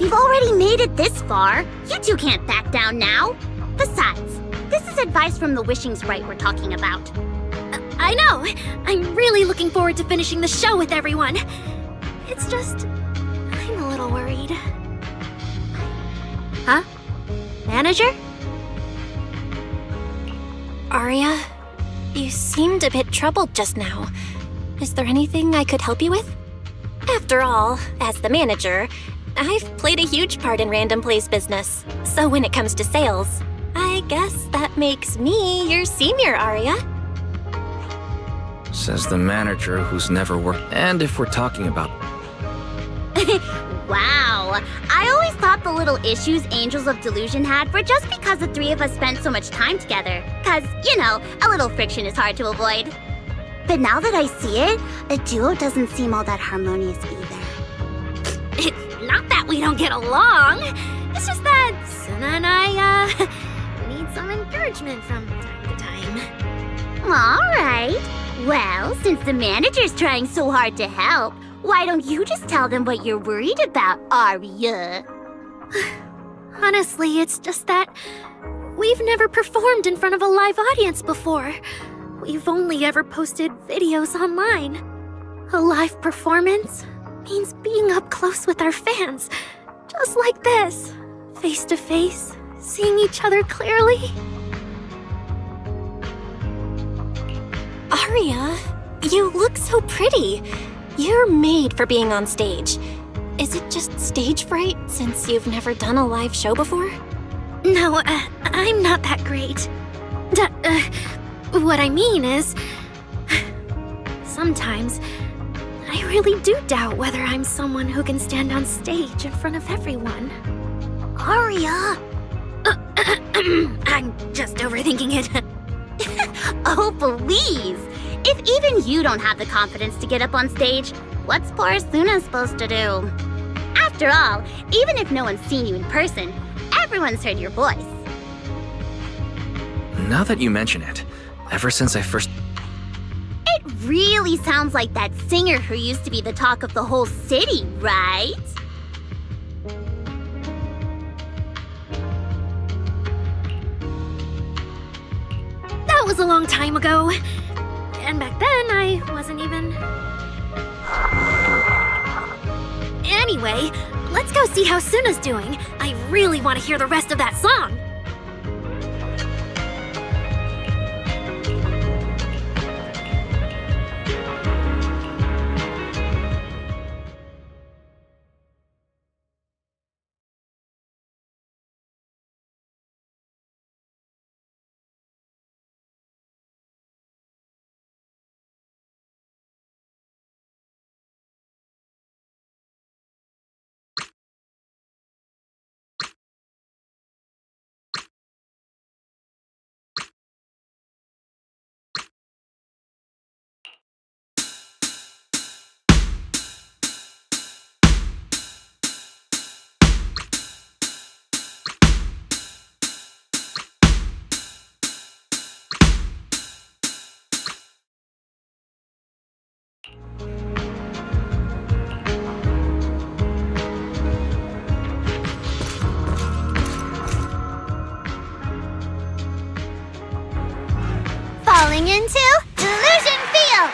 You've already made it this far. You two can't back down now. Besides, this is advice from the wishing sprite we're talking about. I know! I'm really looking forward to finishing the show with everyone. It's just... I'm a little worried. Huh? Manager? Aria, you seemed a bit troubled just now. Is there anything I could help you with? After all, as the manager, I've played a huge part in Random Play's business. So when it comes to sales, I guess that makes me your senior, Aria. Says the manager who's never worked. And if we're talking about... Wow. I always thought the little issues Angels of Delusion had were just because the three of us spent so much time together. Cause, you know, a little friction is hard to avoid. But now that I see it, a duo doesn't seem all that harmonious either. It's not that we don't get along. It's just that Suna and I, need some encouragement from time to time. Alright. Well, since the manager's trying so hard to help, why don't you just tell them what you're worried about, Aria? Honestly, it's just that we've never performed in front of a live audience before. We've only ever posted videos online. A live performance means being up close with our fans, just like this, face to face, seeing each other clearly. Aria, you look so pretty. You're made for being on stage. Is it just stage fright since you've never done a live show before? No, I'm not that great. What I mean is, sometimes I really do doubt whether I'm someone who can stand on stage in front of everyone. Aria! I'm just overthinking it. Oh, please! If even you don't have the confidence to get up on stage, what's poor Suna supposed to do? After all, even if no one's seen you in person, everyone's heard your voice. Now that you mention it, ever since I first... It really sounds like that singer who used to be the talk of the whole city, right? That was a long time ago. And back then, I wasn't even... Anyway, let's go see how Suna's doing. I really want to hear the rest of that song. Falling into Delusion Field!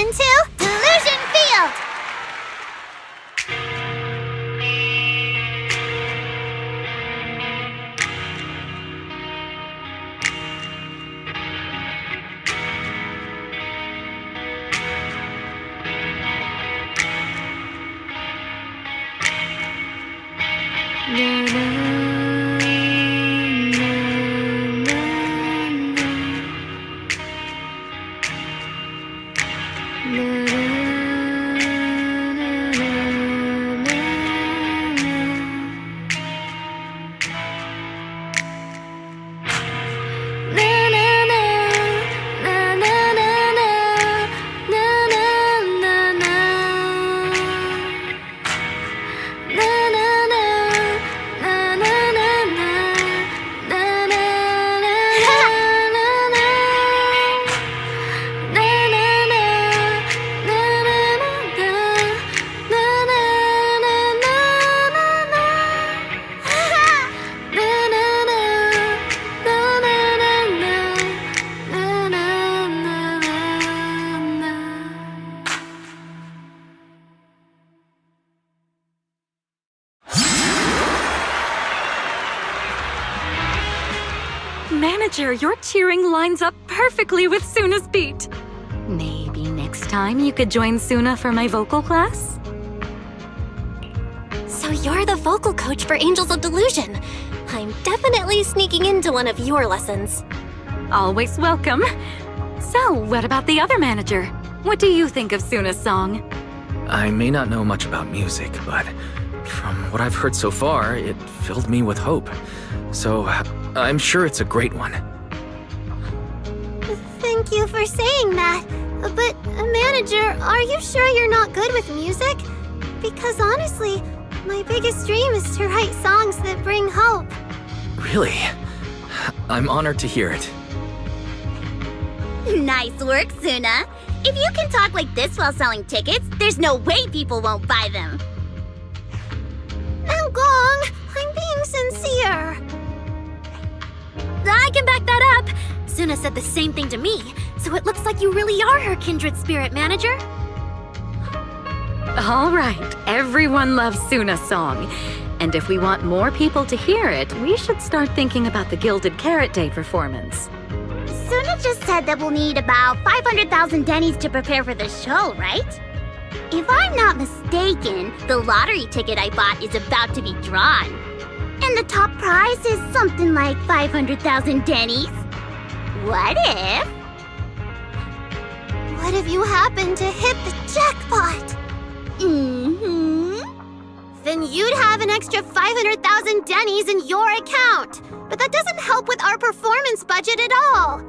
into Delusion Field! Manager, your cheering lines up perfectly with Suna's beat. Maybe next time you could join Suna for my vocal class? So you're the vocal coach for Angels of Delusion. I'm definitely sneaking into one of your lessons. Always welcome. So, what about the other manager? What do you think of Suna's song? I may not know much about music, but from what I've heard so far, it filled me with hope. So, I'm sure it's a great one. Thank you for saying that. But, manager, are you sure you're not good with music? Because honestly, my biggest dream is to write songs that bring hope. Really? I'm honored to hear it. Nice work, Suna. If you can talk like this while selling tickets, there's no way people won't buy them. Gong, I'm being sincere. I can back that up. Suna said the same thing to me, so it looks like you really are her kindred spirit, manager. All right, everyone loves Suna's song. And if we want more people to hear it, we should start thinking about the Gilded Carrot Day performance. Suna just said that we'll need about 500,000 dennies to prepare for the show, right? If I'm not mistaken, the lottery ticket I bought is about to be drawn. And the top prize is something like 500,000 dennies. What if? What if you happen to hit the jackpot? Then you'd have an extra 500,000 dennies in your account. But that doesn't help with our performance budget at all.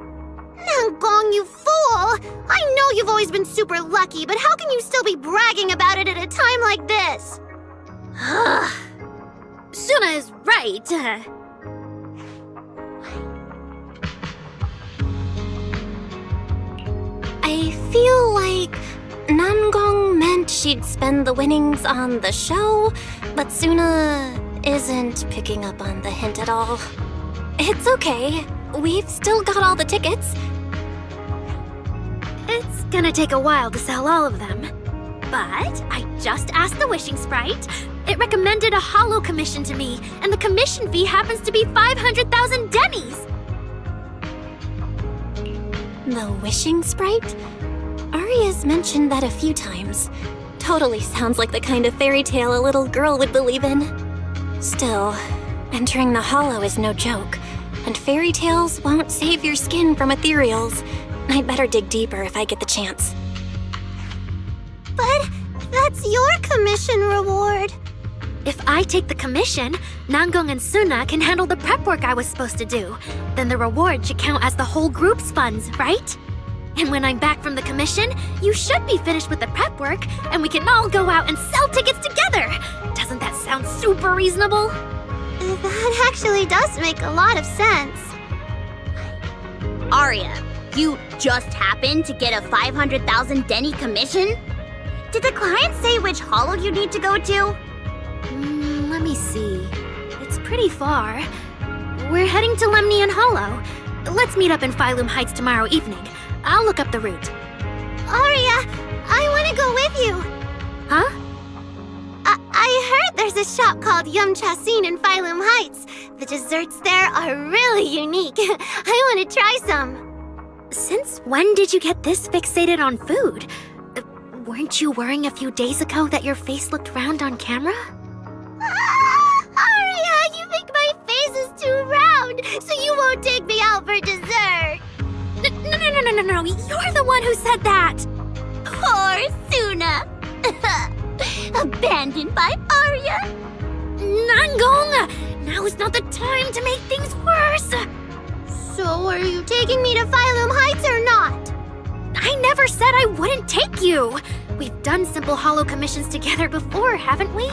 Gong, you fool! I know you've always been super lucky, but how can you still be bragging about it at a time like this? Suna is right. I feel like Nangong meant she'd spend the winnings on the show, but Suna isn't picking up on the hint at all. It's okay. We've still got all the tickets. It's gonna take a while to sell all of them. But I just asked the Wishing Sprite. It recommended a holo commission to me, and the commission fee happens to be 500,000 dennies. The Wishing Sprite? Aria's mentioned that a few times. Totally sounds like the kind of fairy tale a little girl would believe in. Still, entering the holo is no joke, and fairy tales won't save your skin from ethereals. I'd better dig deeper if I get the chance. But that's your commission reward. If I take the commission, Nangong and Suna can handle the prep work I was supposed to do. Then the reward should count as the whole group's funds, right? And when I'm back from the commission, you should be finished with the prep work, and we can all go out and sell tickets together. Doesn't that sound super reasonable? That actually does make a lot of sense. Aria, you just happened to get a 500,000 denny commission? Did the client say which holo you need to go to? Let me see. It's pretty far. We're heading to Lemnian Hollow. Let's meet up in Phylum Heights tomorrow evening. I'll look up the route. Aria, shop called Yum Chasin in Phylum Heights. The desserts there are really unique. I want to try some. Since when did you get this fixated on food? Weren't you worrying a few days ago that your face looked round on camera? Aria, you think my face is too round, so you won't take me out for dessert. No, you're the one who said that. Poor Suna. Abandoned by Arya. Nangong, now is not the time to make things worse. So are you taking me to Phylum Heights or not? I never said I wouldn't take you. We've done simple holo commissions together before, haven't we?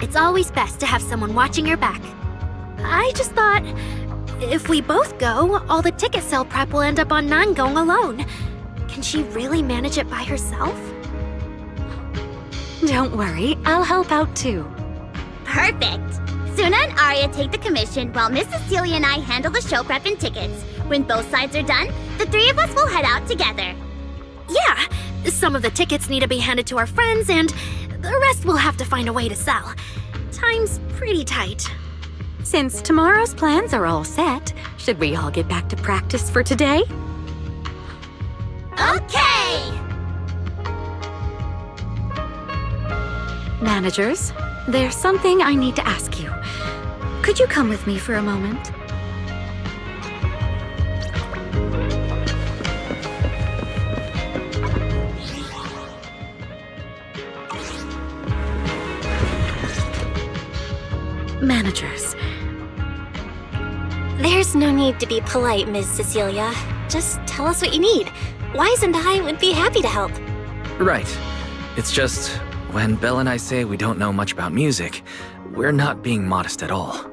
It's always best to have someone watching your back. I just thought, if we both go, all the ticket sale prep will end up on Nangong alone. Can she really manage it by herself? Don't worry, I'll help out too. Perfect. Suna and Arya take the commission while Miss Cecilia and I handle the show prep and tickets. When both sides are done, the three of us will head out together. Yeah, some of the tickets need to be handed to our friends, and the rest we'll have to find a way to sell. Time's pretty tight. Since tomorrow's plans are all set, should we all get back to practice for today? Okay! Managers, there's something I need to ask you. Could you come with me for a moment? Managers. There's no need to be polite, Ms. Cecilia. Just tell us what you need. Wise and I would be happy to help. Right. It's just, when Belle and I say we don't know much about music, we're not being modest at all.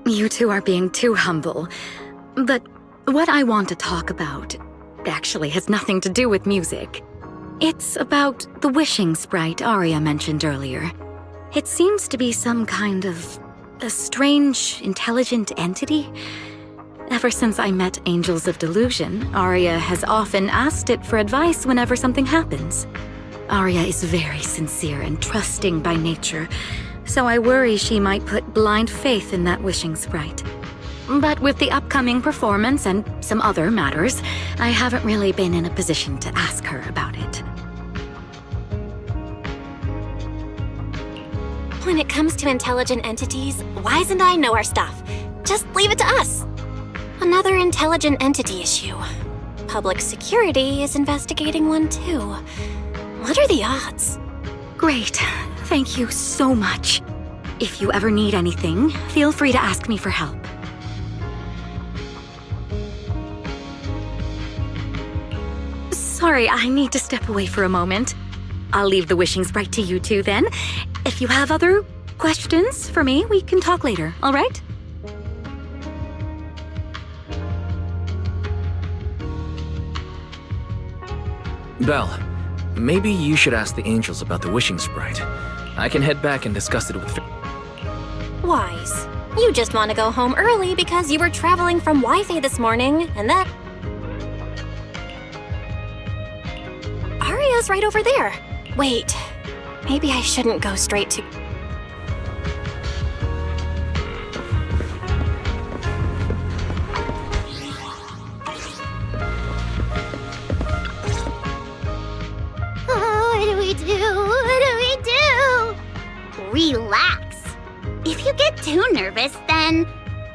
You two are being too humble. But what I want to talk about actually has nothing to do with music. It's about the wishing sprite Arya mentioned earlier. It seems to be some kind of a strange, intelligent entity. Ever since I met Angels of Delusion, Arya has often asked it for advice whenever something happens. Arya is very sincere and trusting by nature, so I worry she might put blind faith in that wishing sprite. But with the upcoming performance and some other matters, I haven't really been in a position to ask her about it. When it comes to intelligent entities, Wise and I know our stuff. Just leave it to us. Another intelligent entity issue. Public security is investigating one too. What are the odds? Great. Thank you so much. If you ever need anything, feel free to ask me for help. Sorry, I need to step away for a moment. I'll leave the wishing sprite to you two then. If you have other questions for me, we can talk later, all right? Belle, maybe you should ask the angels about the wishing sprite. I can head back and discuss it with... Wise, you just want to go home early because you were traveling from Wi-Fi this morning, and that... Arya's right over there. Wait, maybe I shouldn't go straight to... What do we do? What do we do? Relax. If you get too nervous, then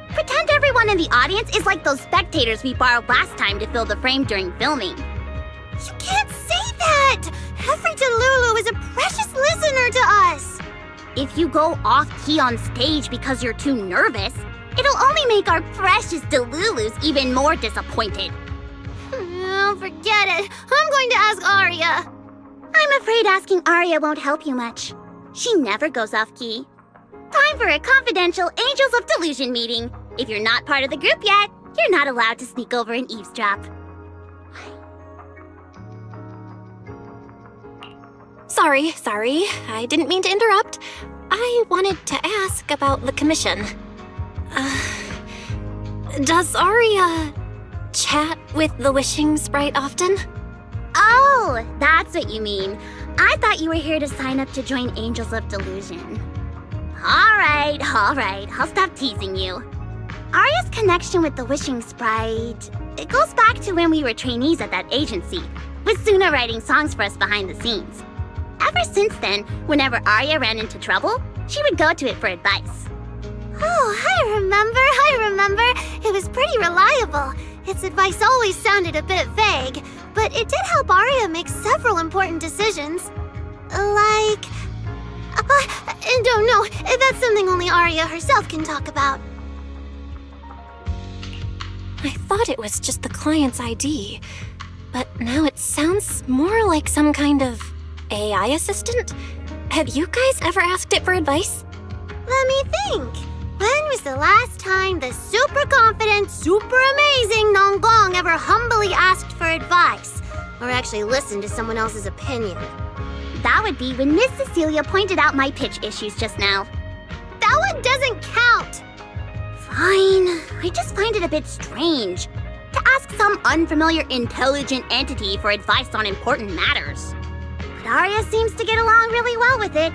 pretend everyone in the audience is like those spectators we borrowed last time to fill the frame during filming. You can't say that! Every Delulu is a precious listener to us! If you go off-key on stage because you're too nervous, it'll only make our precious Delulus even more disappointed. Oh, forget it. I'm going to ask Arya. I'm afraid asking Arya won't help you much. She never goes off-key. Time for a confidential Angels of Delusion meeting. If you're not part of the group yet, you're not allowed to sneak over and eavesdrop. Sorry, I didn't mean to interrupt. I wanted to ask about the commission. Does Arya chat with the wishing sprite often? Oh, that's what you mean. I thought you were here to sign up to join Angels of Delusion. Alright, I'll stop teasing you. Arya's connection with the Wishing Sprite, it goes back to when we were trainees at that agency, with Suna writing songs for us behind the scenes. Ever since then, whenever Arya ran into trouble, she would go to it for advice. Oh, I remember. It was pretty reliable. Its advice always sounded a bit vague, but it did help Arya make several important decisions. Like... I don't know. That's something only Arya herself can talk about. I thought it was just the client's ID, but now it sounds more like some kind of AI assistant? Have you guys ever asked it for advice? Let me think. When was the last time the super confident, super amazing Nonggong ever humbly asked for advice? Or actually listened to someone else's opinion? That would be when Miss Cecilia pointed out my pitch issues just now. That one doesn't count! Fine, I just find it a bit strange to ask some unfamiliar intelligent entity for advice on important matters. But Arya seems to get along really well with it.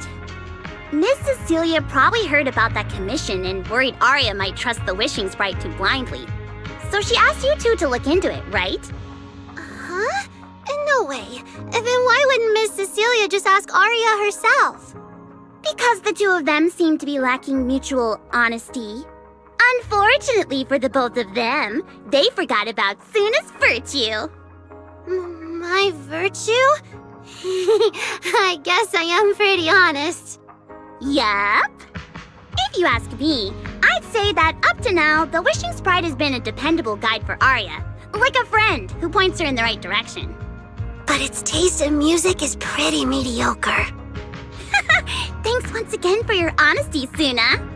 Miss Cecilia probably heard about that commission and worried Arya might trust the Wishing Sprite too blindly. So she asked you two to look into it, right? Huh? No way. Then why wouldn't Miss Cecilia just ask Arya herself? Because the two of them seem to be lacking mutual honesty. Unfortunately for the both of them, they forgot about Suna's virtue. My virtue? I guess I am pretty honest. Yup. If you ask me, I'd say that up to now, the Wishing Sprite has been a dependable guide for Arya, like a friend who points her in the right direction. But its taste in music is pretty mediocre. Thanks once again for your honesty, Suna.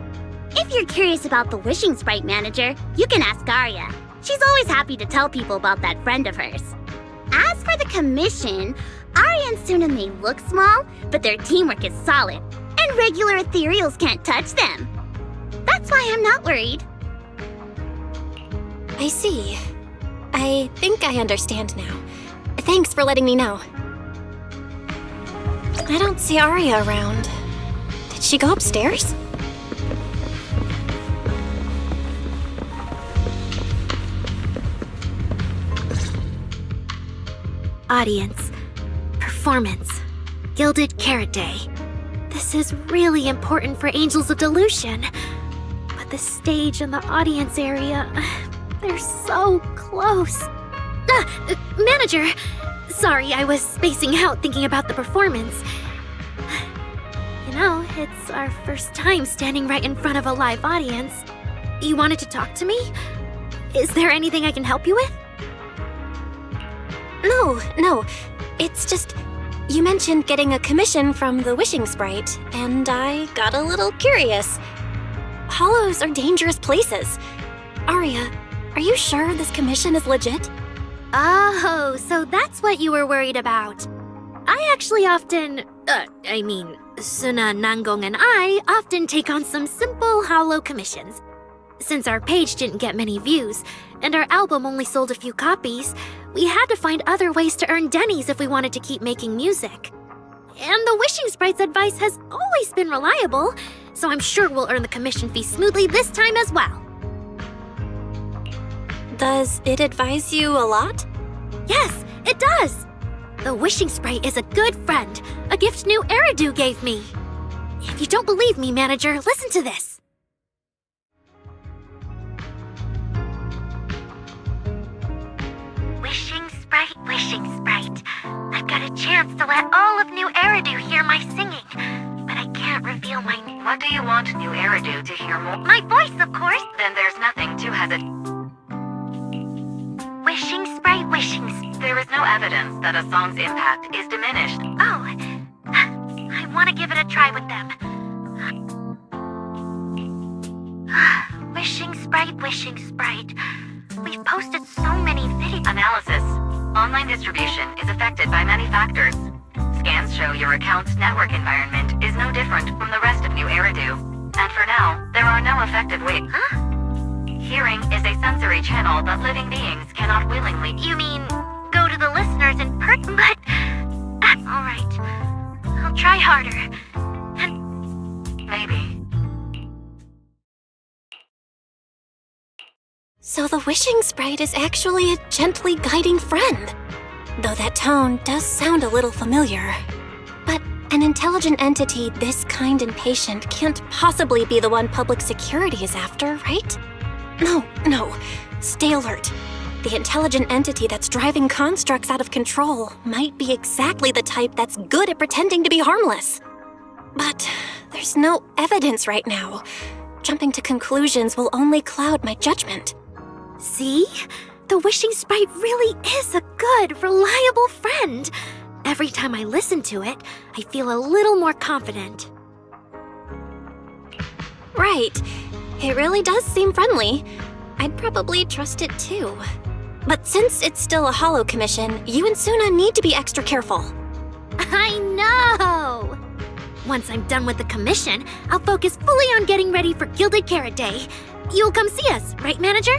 If you're curious about the Wishing Sprite manager, you can ask Arya. She's always happy to tell people about that friend of hers. As for the commission, Arya and Suna may look small, but their teamwork is solid, and regular ethereals can't touch them. That's why I'm not worried. I see. I think I understand now. Thanks for letting me know. I don't see Arya around. Did she go upstairs? Audience, performance, Gilded Carrot Day. This is really important for Angels of Delusion. But the stage and the audience area, they're so close. Manager! Sorry, I was spacing out thinking about the performance. You know, it's our first time standing right in front of a live audience. You wanted to talk to me? Is there anything I can help you with? No. It's just, you mentioned getting a commission from the Wishing Sprite, and I got a little curious. Hollows are dangerous places. Arya, are you sure this commission is legit? Oh, so that's what you were worried about. I actually often, Suna, Nangong, and I often take on some simple hollow commissions. Since our page didn't get many views, and our album only sold a few copies, we had to find other ways to earn dennies if we wanted to keep making music. And the Wishing Sprite's advice has always been reliable, so I'm sure we'll earn the commission fee smoothly this time as well. Does it advise you a lot? Yes, it does! The Wishing Sprite is a good friend, a gift new Eridu gave me. If you don't believe me, manager, listen to this. Wishing Sprite, I've got a chance to let all of New Eridu hear my singing, but I can't reveal my... What do you want New Eridu to hear more? My voice, of course! Then there's nothing to hesitate. Wishing Sprite. There is no evidence that a song's impact is diminished. Oh, I want to give it a try with them. Wishing Sprite. We've posted so many videos. Analysis. Online distribution is affected by many factors. Scans show your account's network environment is no different from the rest of New Eridu. And for now, there are no effective ways. Huh? Hearing is a sensory channel that living beings cannot willingly. You mean go to the listeners in person? But all right, I'll try harder. Maybe. So the wishing sprite is actually a gently guiding friend. Though that tone does sound a little familiar. But an intelligent entity this kind and patient can't possibly be the one public security is after, right? No. Stay alert. The intelligent entity that's driving constructs out of control might be exactly the type that's good at pretending to be harmless. But there's no evidence right now. Jumping to conclusions will only cloud my judgment. See? The wishing sprite really is a good, reliable friend. Every time I listen to it, I feel a little more confident. Right. It really does seem friendly. I'd probably trust it too. But since it's still a holo commission, you and Suna need to be extra careful. I know! Once I'm done with the commission, I'll focus fully on getting ready for Gilded Carrot Day. You'll come see us, right, Manager?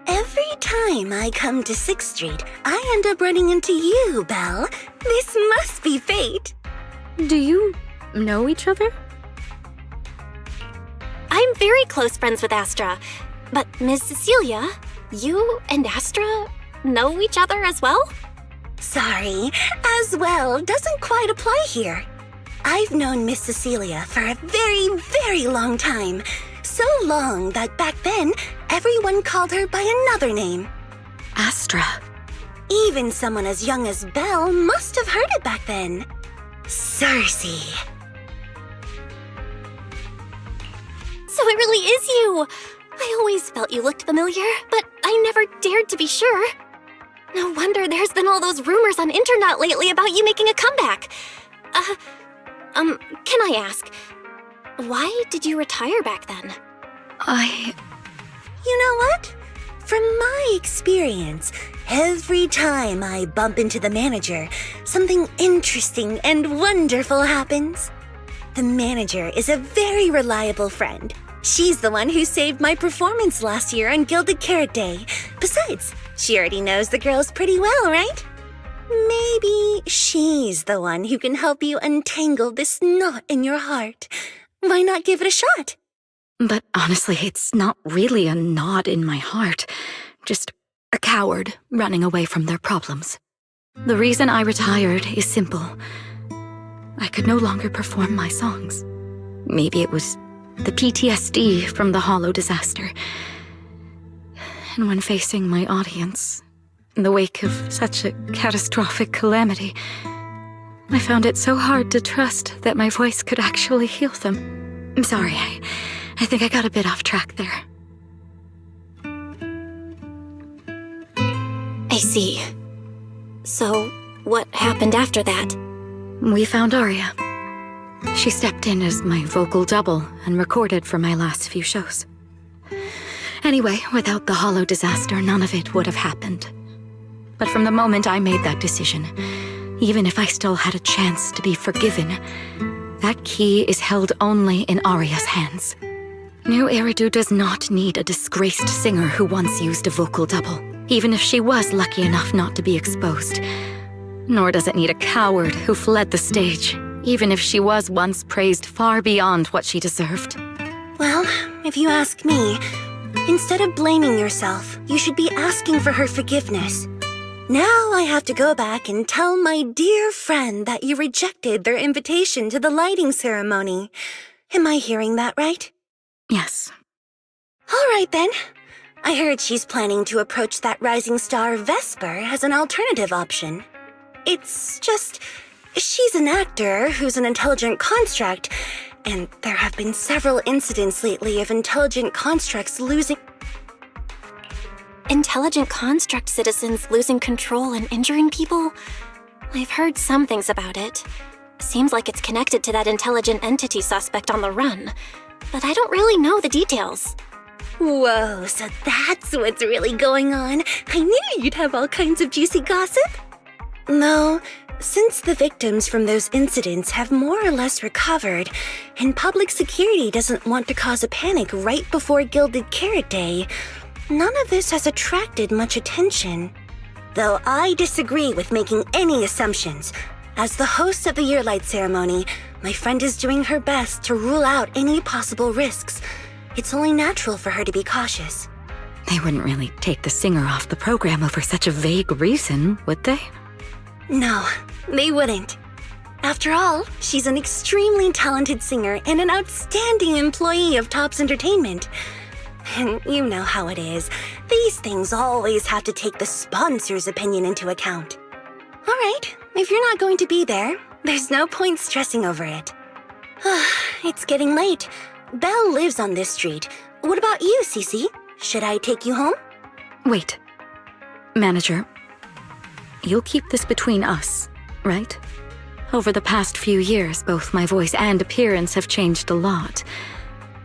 Every time I come to 6th Street, I end up running into you, Belle. This must be fate. Do you know each other? I'm very close friends with Astra. But Ms. Cecilia, you and Astra know each other as well? Sorry, as well doesn't quite apply here. I've known Miss Cecilia for a very, very long time. So long that back then, everyone called her by another name. Astra. Even someone as young as Belle must have heard it back then. Cersei. So it really is you! I always felt you looked familiar, but I never dared to be sure. No wonder there's been all those rumors on internet lately about you making a comeback. Can I ask, why did you retire back then? You know what? From my experience, every time I bump into the manager, something interesting and wonderful happens. The manager is a very reliable friend. She's the one who saved my performance last year on Gilded Carrot Day. Besides, she already knows the girls pretty well, right? Maybe she's the one who can help you untangle this knot in your heart. Why not give it a shot? But honestly, it's not really a knot in my heart. Just a coward running away from their problems. The reason I retired is simple. I could no longer perform my songs. Maybe it was the PTSD from the Hollow disaster. And when facing my audience, in the wake of such a catastrophic calamity, I found it so hard to trust that my voice could actually heal them. I'm sorry, I think I got a bit off track there. I see. So, what happened after that? We found Aria. She stepped in as my vocal double and recorded for my last few shows. Anyway, without the Hollow disaster, none of it would have happened. But from the moment I made that decision, even if I still had a chance to be forgiven, that key is held only in Aria's hands. New Eridu does not need a disgraced singer who once used a vocal double, even if she was lucky enough not to be exposed. Nor does it need a coward who fled the stage, even if she was once praised far beyond what she deserved. Well, if you ask me, instead of blaming yourself, you should be asking for her forgiveness. Now I have to go back and tell my dear friend that you rejected their invitation to the lighting ceremony. Am I hearing that right? Yes. All right then. I heard she's planning to approach that rising star Vesper as an alternative option. It's just, she's an actor who's an intelligent construct, and there have been several incidents lately of intelligent constructs losing... intelligent construct citizens losing control and injuring people? I've heard some things about it. Seems like it's connected to that intelligent entity suspect on the run, but I don't really know the details. Whoa, so that's what's really going on. I knew you'd have all kinds of juicy gossip. No, since the victims from those incidents have more or less recovered, and public security doesn't want to cause a panic right before Gilded Carrot Day, none of this has attracted much attention. Though I disagree with making any assumptions. As the host of the Yearlight ceremony, my friend is doing her best to rule out any possible risks. It's only natural for her to be cautious. They wouldn't really take the singer off the program over such a vague reason, would they? No, they wouldn't. After all, she's an extremely talented singer and an outstanding employee of Topps Entertainment. And you know how it is. These things always have to take the sponsor's opinion into account. All right, if you're not going to be there, there's no point stressing over it. It's getting late. Belle lives on this street. What about you, Cece? Should I take you home? Wait. Manager, you'll keep this between us, right? Over the past few years, both my voice and appearance have changed a lot.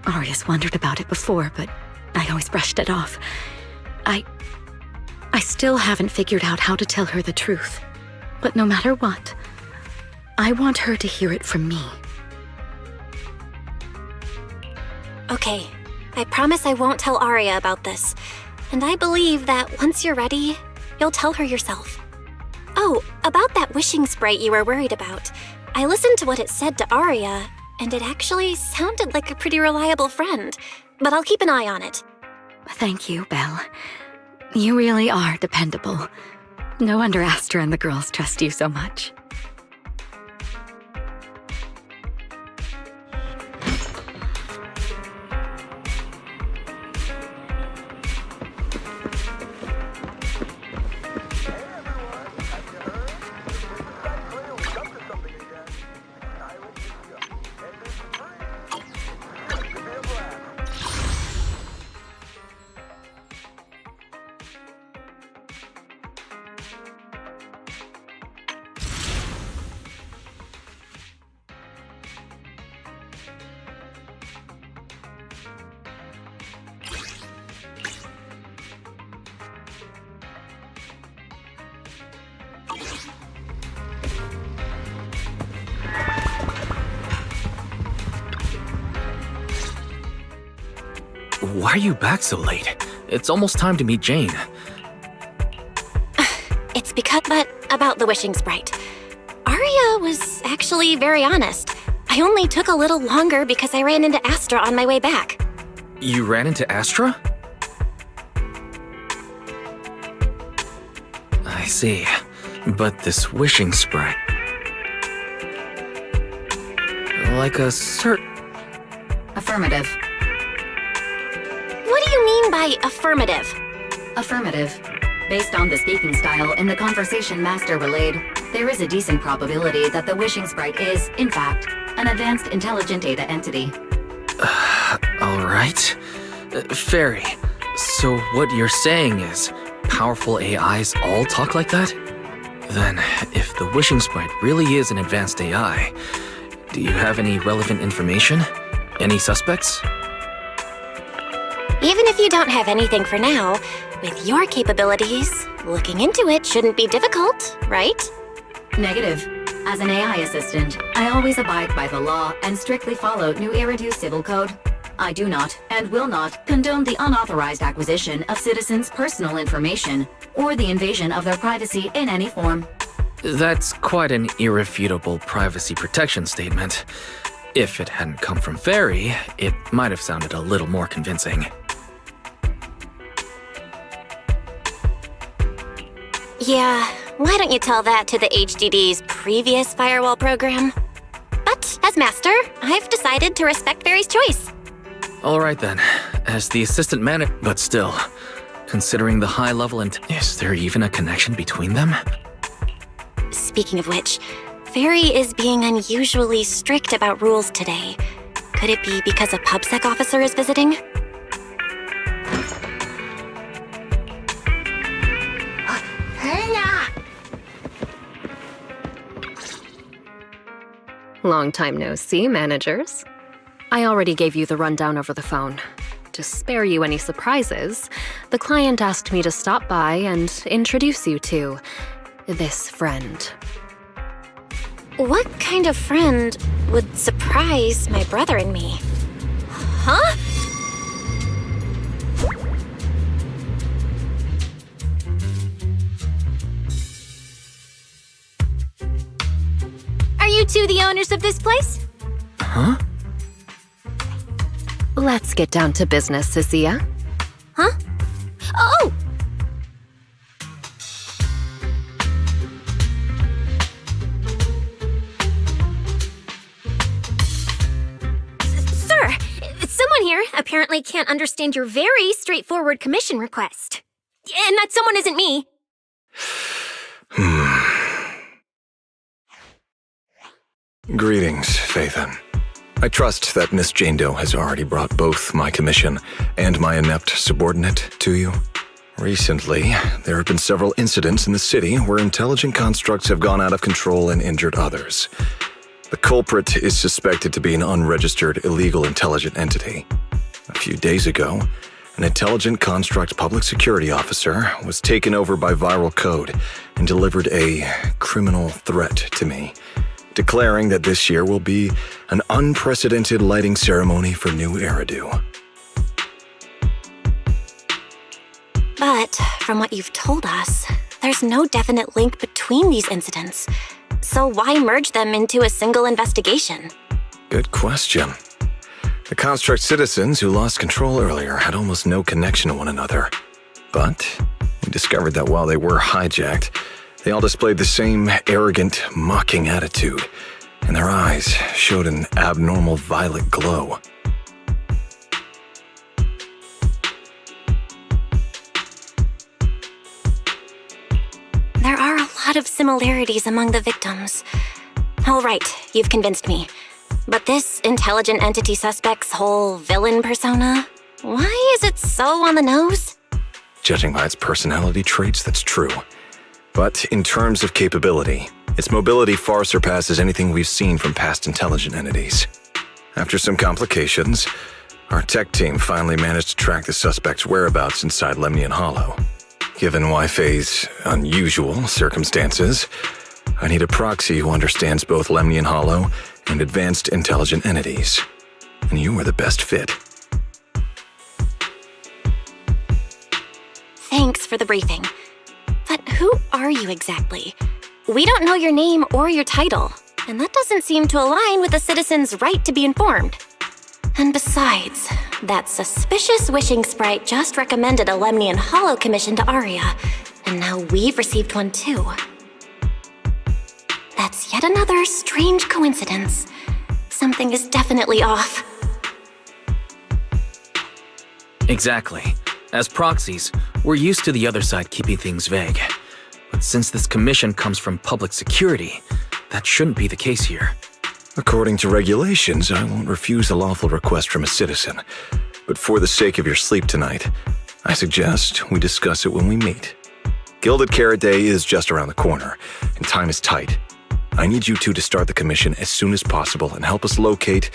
Aria's wondered about it before, but I always brushed it off. I still haven't figured out how to tell her the truth. But no matter what, I want her to hear it from me. Okay, I promise I won't tell Aria about this. And I believe that once you're ready, you'll tell her yourself. Oh, about that wishing sprite you were worried about. I listened to what it said to Aria, and it actually sounded like a pretty reliable friend. But I'll keep an eye on it. Thank you, Belle. You really are dependable. No wonder Astra and the girls trust you so much. Why are you back so late? It's almost time to meet Jane. It's but about the wishing sprite. Aria was actually very honest. I only took a little longer because I ran into Astra on my way back. You ran into Astra? I see. But this wishing sprite... like a Affirmative. What do you mean by affirmative? Affirmative. Based on the speaking style in the conversation Master relayed, there is a decent probability that the wishing sprite is, in fact, an advanced intelligent data entity. Alright. Fairy, so what you're saying is powerful AIs all talk like that? Then, if the wishing sprite really is an advanced AI, do you have any relevant information? Any suspects? Even if you don't have anything for now, with your capabilities, looking into it shouldn't be difficult, right? Negative. As an AI assistant, I always abide by the law and strictly follow New Eridu Civil Code. I do not, and will not, condone the unauthorized acquisition of citizens' personal information, or the invasion of their privacy in any form. That's quite an irrefutable privacy protection statement. If it hadn't come from Fairy, it might have sounded a little more convincing. Yeah, why don't you tell that to the HDD's previous firewall program? But as master, I've decided to respect Fairy's choice. Alright then, as the assistant manager, but still, considering the high level is there even a connection between them? Speaking of which, Fairy is being unusually strict about rules today. Could it be because a PubSec officer is visiting? Long time no see, managers. I already gave you the rundown over the phone. To spare you any surprises, the client asked me to stop by and introduce you to this friend. What kind of friend would surprise my brother and me? Huh? Are you two the owners of this place? Huh? Let's get down to business, Cecilia. Huh? Oh! Sir, someone here apparently can't understand your very straightforward commission request. And that someone isn't me. Greetings, Phaethon. I trust that Miss Jane Doe has already brought both my commission and my inept subordinate to you. Recently, there have been several incidents in the city where intelligent constructs have gone out of control and injured others. The culprit is suspected to be an unregistered illegal intelligent entity. A few days ago, an intelligent construct public security officer was taken over by viral code and delivered a criminal threat to me, declaring that this year will be an unprecedented lighting ceremony for New Eridu. But from what you've told us, there's no definite link between these incidents. So why merge them into a single investigation? Good question. The construct citizens who lost control earlier had almost no connection to one another. But we discovered that while they were hijacked, they all displayed the same arrogant, mocking attitude, and their eyes showed an abnormal violet glow. There are a lot of similarities among the victims. All right, you've convinced me. But this intelligent entity suspect's whole villain persona, why is it so on the nose? Judging by its personality traits, that's true. But in terms of capability, its mobility far surpasses anything we've seen from past intelligent entities. After some complications, our tech team finally managed to track the suspect's whereabouts inside Lemnian Hollow. Given Wi-Fi's unusual circumstances, I need a proxy who understands both Lemnian Hollow and advanced intelligent entities. And you are the best fit. Thanks for the briefing. But who are you exactly? We don't know your name or your title, and that doesn't seem to align with the citizens' right to be informed. And besides, that suspicious wishing sprite just recommended a Lemnian Hollow commission to Aria, and now we've received one too. That's yet another strange coincidence. Something is definitely off. Exactly. As proxies, we're used to the other side keeping things vague. But since this commission comes from public security, that shouldn't be the case here. According to regulations, I won't refuse a lawful request from a citizen. But for the sake of your sleep tonight, I suggest we discuss it when we meet. Gilded Carrot Day is just around the corner, and time is tight. I need you two to start the commission as soon as possible and help us locate,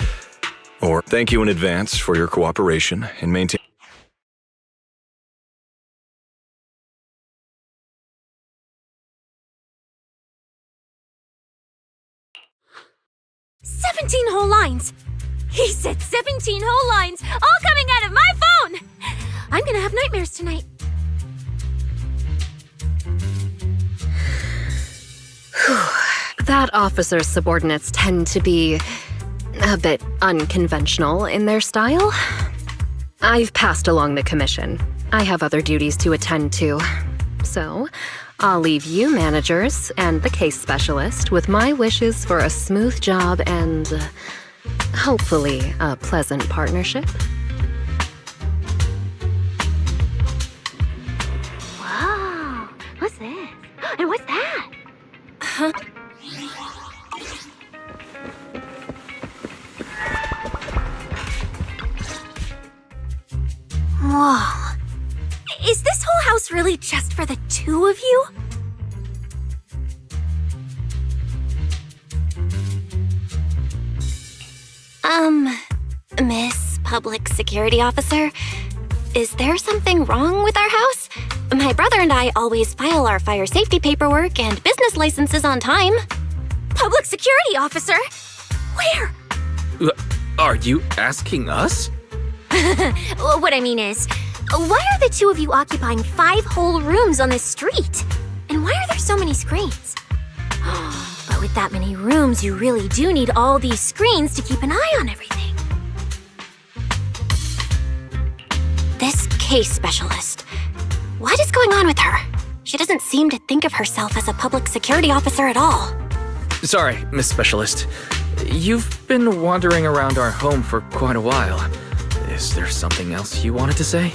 or thank you in advance for your cooperation and maintain. 17 whole lines! He said 17 whole lines, all coming out of my phone! I'm gonna have nightmares tonight. That officer's subordinates tend to be a bit unconventional in their style. I've passed along the commission. I have other duties to attend to. So, I'll leave you managers and the case specialist with my wishes for a smooth job and, hopefully, a pleasant partnership. Whoa, what's this? And what's that? Huh? Whoa. Is this whole house really just for the two of you? Miss Public Security Officer, is there something wrong with our house? My brother and I always file our fire safety paperwork and business licenses on time. Public Security Officer? Where? Are you asking us? What I mean is, why are the two of you occupying 5 whole rooms on this street? And why are there so many screens? But with that many rooms, you really do need all these screens to keep an eye on everything. This case specialist. What is going on with her? She doesn't seem to think of herself as a public security officer at all. Sorry, Miss Specialist. You've been wandering around our home for quite a while. Is there something else you wanted to say?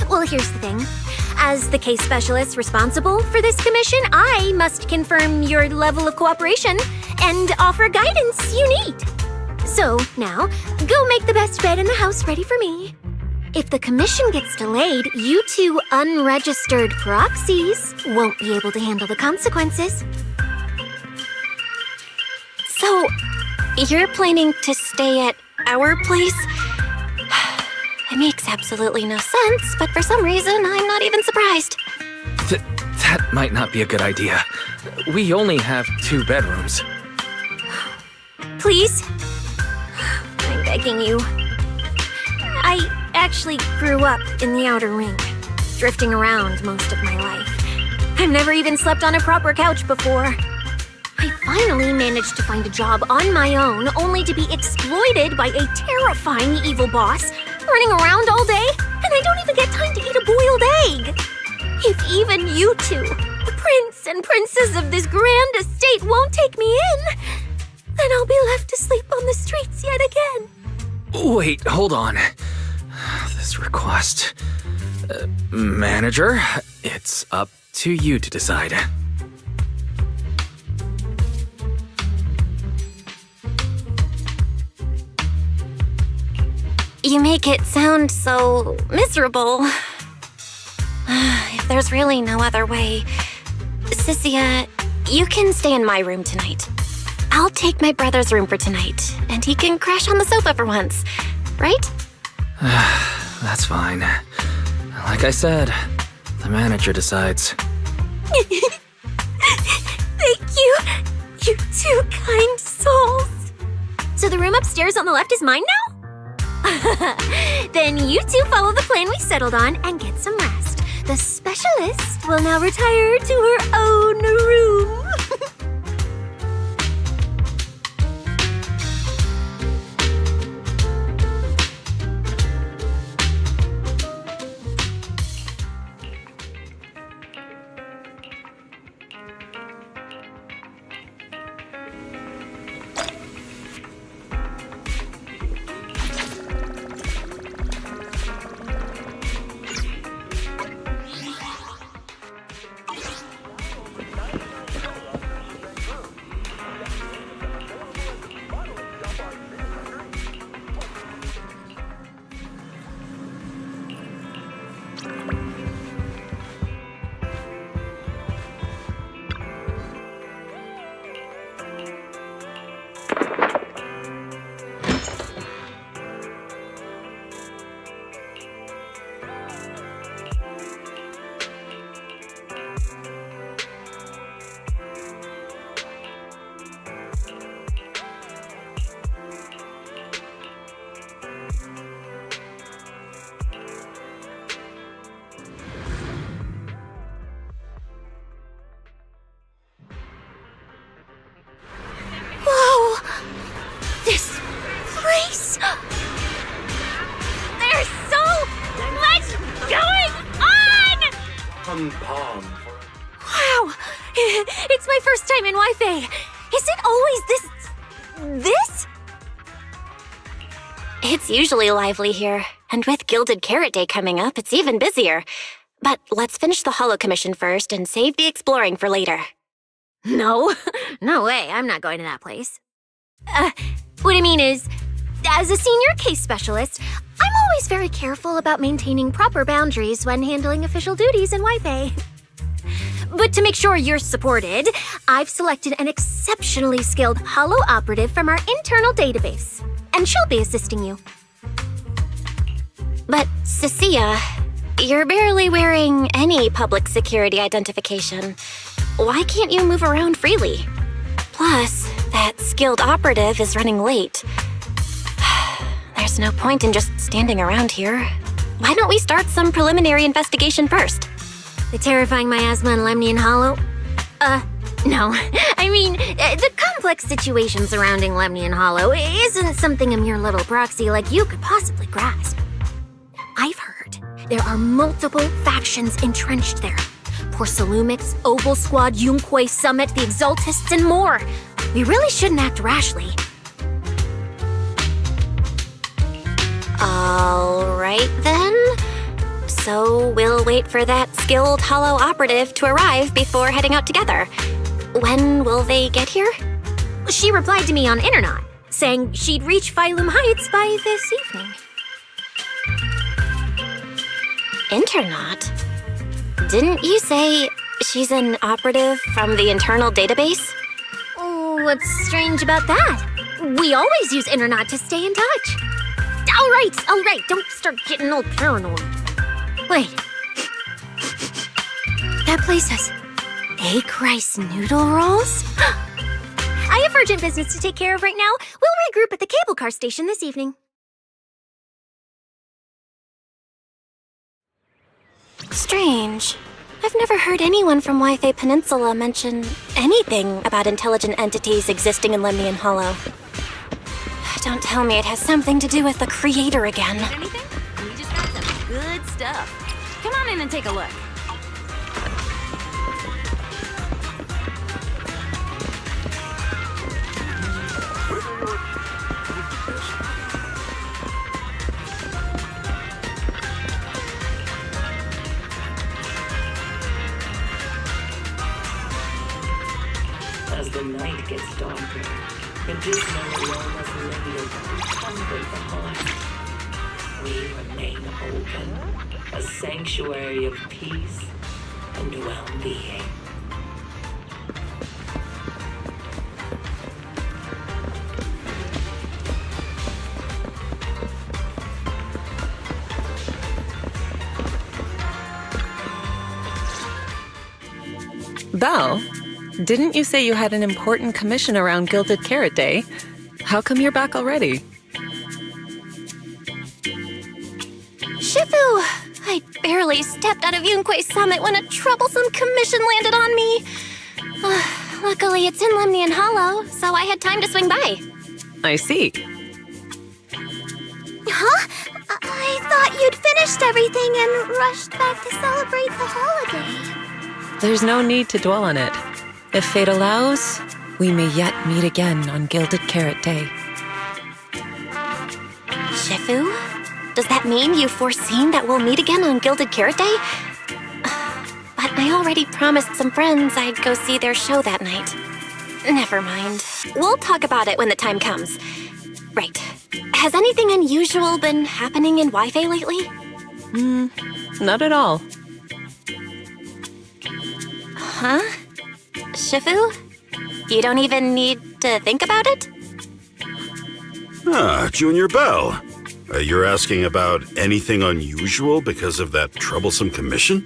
Well, here's the thing. As the case specialist responsible for this commission, I must confirm your level of cooperation and offer guidance you need. So, now, go make the best bed in the house ready for me. If the commission gets delayed, you two unregistered proxies won't be able to handle the consequences. So, you're planning to stay at our place? It makes absolutely no sense, but for some reason, I'm not even surprised. That might not be a good idea. We only have 2 bedrooms. Please? I'm begging you. I actually grew up in the outer ring, drifting around most of my life. I've never even slept on a proper couch before. I finally managed to find a job on my own, only to be exploited by a terrifying evil boss, running around all day, and I don't even get time to eat a boiled egg. If even you two, the prince and princess of this grand estate, won't take me in, then I'll be left to sleep on the streets yet again. Wait, hold on. This request... Manager, it's up to you to decide. You make it sound so miserable. If there's really no other way, Sissia, you can stay in my room tonight. I'll take my brother's room for tonight, and he can crash on the sofa for once, right? That's fine. Like I said, the manager decides. Thank you, you two kind souls. So the room upstairs on the left is mine now? Then you two follow the plan we settled on and get some rest. The specialist will now retire to her own room. Wow! It's my first time in Wi-Fi. Is it always this? It's usually lively here, and with Gilded Carrot Day coming up, it's even busier. But let's finish the Hollow Commission first and save the exploring for later. No. No way, I'm not going to that place. What I mean is, as a senior case specialist, I'm always very careful about maintaining proper boundaries when handling official duties in Wi-Fi. But to make sure you're supported, I've selected an exceptionally skilled holo operative from our internal database. And she'll be assisting you. But, Cecilia, you're barely wearing any public security identification. Why can't you move around freely? Plus, that skilled operative is running late. There's no point in just standing around here. Why don't we start some preliminary investigation first? The terrifying miasma and Lemnian Hollow? No. I mean, the complex situation surrounding Lemnian Hollow isn't something a mere little proxy like you could possibly grasp. I've heard there are multiple factions entrenched there. Porcelumix, Oval Squad, Yunque Summit, the Exaltists, and more. We really shouldn't act rashly. All right, then. So we'll wait for that skilled holo operative to arrive before heading out together. When will they get here? She replied to me on Internet, saying she'd reach Phylum Heights by this evening. Internet? Didn't you say she's an operative from the internal database? What's strange about that? We always use Internet to stay in touch. All right, don't start getting all paranoid. Wait. That place has egg rice noodle rolls? I have urgent business to take care of right now. We'll regroup at the cable car station this evening. Strange. I've never heard anyone from Wi-Fi Peninsula mention anything about intelligent entities existing in Lemnian Hollow. Don't tell me it has something to do with the creator again. Anything? We just got some good stuff. Come on in and take a look. As the night gets darker, the dismal aromas linger to comfort the heart. We remain open, a sanctuary of peace and well-being. Belle, didn't you say you had an important commission around Gilded Carrot Day? How come you're back already? Shifu! I barely stepped out of Yunque Summit when a troublesome commission landed on me. Luckily, it's in Lemnian Hollow, so I had time to swing by. I see. Huh? I thought you'd finished everything and rushed back to celebrate the holiday. There's no need to dwell on it. If fate allows, we may yet meet again on Gilded Carrot Day. Shifu? Does that mean you've foreseen that we'll meet again on Gilded Carrot Day? But I already promised some friends I'd go see their show that night. Never mind. We'll talk about it when the time comes. Right. Has anything unusual been happening in Wi-Fi lately? Not at all. Huh? Shifu? You don't even need to think about it? Junior Belle. You're asking about anything unusual because of that troublesome commission?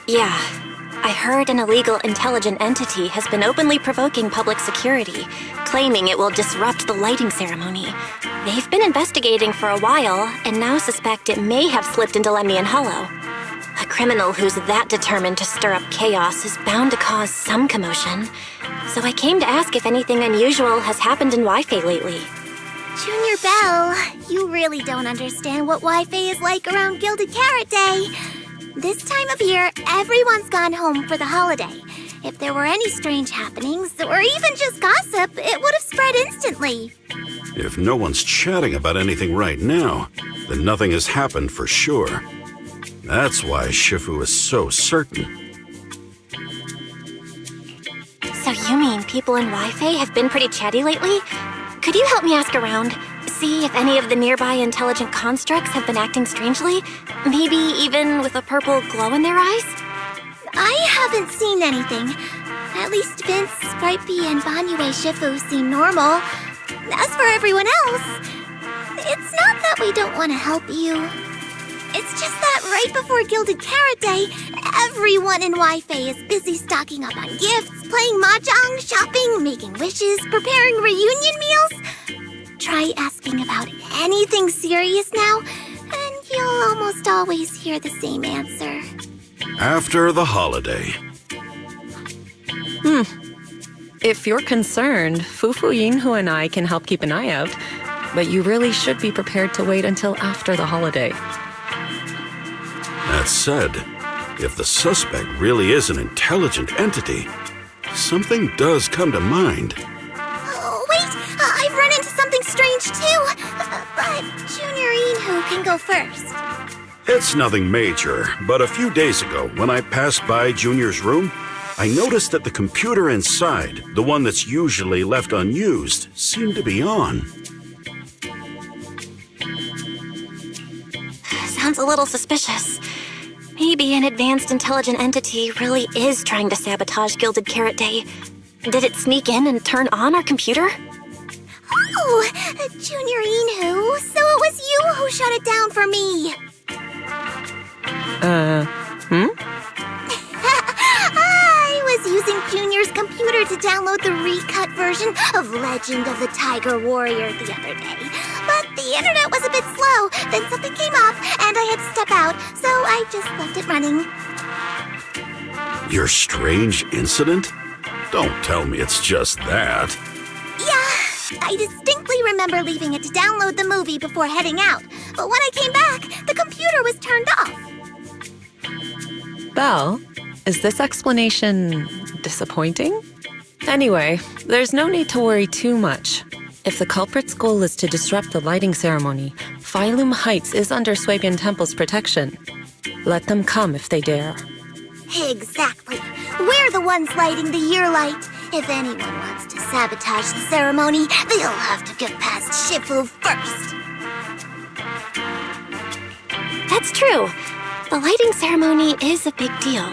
Yeah. I heard an illegal intelligent entity has been openly provoking public security, claiming it will disrupt the lighting ceremony. They've been investigating for a while and now suspect it may have slipped into Lemnian Hollow. A criminal who's that determined to stir up chaos is bound to cause some commotion. So I came to ask if anything unusual has happened in Wi-Fi lately. Junior Belle, you really don't understand what Wi-Fi is like around Gilded Carrot Day. This time of year, everyone's gone home for the holiday. If there were any strange happenings, or even just gossip, it would have spread instantly. If no one's chatting about anything right now, then nothing has happened for sure. That's why Shifu is so certain. So you mean people in Wi-Fi have been pretty chatty lately? Could you help me ask around? See if any of the nearby intelligent constructs have been acting strangely? Maybe even with a purple glow in their eyes? I haven't seen anything. At least Vince, Sprite-Bee, and Banyue Shifu seem normal. As for everyone else, it's not that we don't want to help you. It's just that right before Gilded Carrot Day, everyone in Wi-Fi is busy stocking up on gifts, playing mahjong, shopping, making wishes, preparing reunion meals. Try asking about anything serious now, and you'll almost always hear the same answer. After the holiday. If you're concerned, Fufu Yinhu and I can help keep an eye out, but you really should be prepared to wait until after the holiday. That said, if the suspect really is an intelligent entity, something does come to mind. Oh, wait! I've run into something strange too! But Junior Yinhu can go first. It's nothing major, but a few days ago, when I passed by Junior's room, I noticed that the computer inside, the one that's usually left unused, seemed to be on. Sounds a little suspicious. Maybe an advanced intelligent entity really is trying to sabotage Gilded Carrot Day. Did it sneak in and turn on our computer? Oh, Junior Yinhu, so it was you who shut it down for me. I was using Junior's computer to download the recut version of Legend of the Tiger Warrior the other day. But the internet was a bit slow, then something came up, and I had to step out, so I just left it running. Your strange incident? Don't tell me it's just that. Yeah, I distinctly remember leaving it to download the movie before heading out. But when I came back, the computer was turned off. Belle, is this explanation disappointing? Anyway, there's no need to worry too much. If the culprit's goal is to disrupt the lighting ceremony, Phylum Heights is under Swabian Temple's protection. Let them come if they dare. Exactly. We're the ones lighting the year light. If anyone wants to sabotage the ceremony, they'll have to get past Shifu first. That's true. The lighting ceremony is a big deal.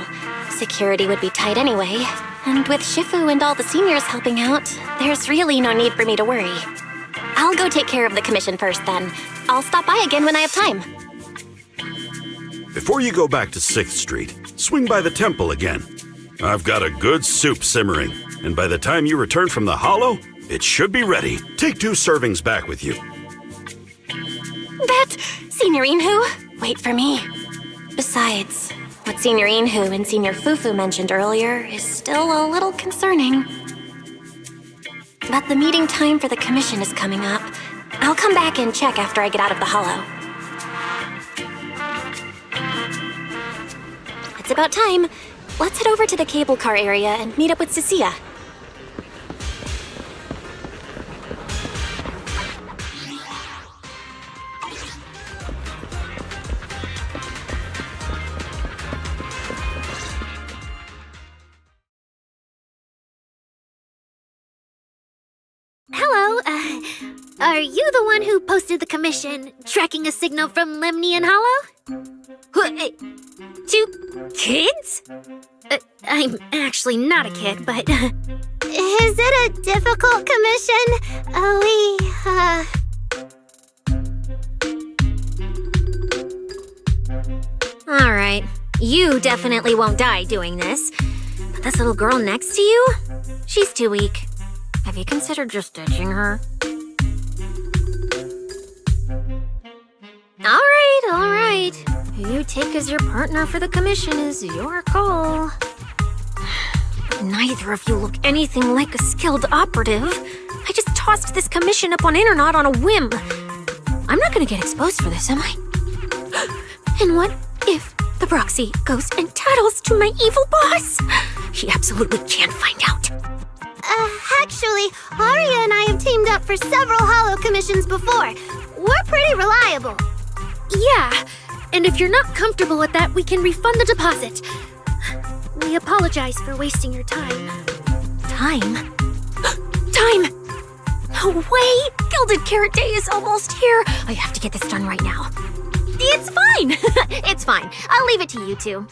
Security would be tight anyway. And with Shifu and all the seniors helping out, there's really no need for me to worry. I'll go take care of the commission first then. I'll stop by again when I have time. Before you go back to 6th Street, swing by the temple again. I've got a good soup simmering, and by the time you return from the hollow, it should be ready. Take 2 servings back with you. That Senior Yinhu, wait for me. Besides, what Senior Yinhu and Senior Fufu mentioned earlier is still a little concerning. But the meeting time for the commission is coming up. I'll come back and check after I get out of the hollow. It's about time. Let's head over to the cable car area and meet up with Cecilia. Hello, are you the one who posted the commission, tracking a signal from Lemnian Hollow? 2 kids? I'm actually not a kid, but... Is it a difficult commission? Alright, you definitely won't die doing this. But this little girl next to you? She's too weak. Have you considered just ditching her? Alright. Who you take as your partner for the commission is your call. Neither of you look anything like a skilled operative. I just tossed this commission up on Internet on a whim. I'm not gonna get exposed for this, am I? And what if the proxy goes and tattles to my evil boss? He absolutely can't find out. Actually, Arya and I have teamed up for several hollow commissions before. We're pretty reliable. Yeah, and if you're not comfortable with that, we can refund the deposit. We apologize for wasting your time. Time? Time! No way! Gilded Carrot Day is almost here! I have to get this done right now. It's fine! It's fine. I'll leave it to you two.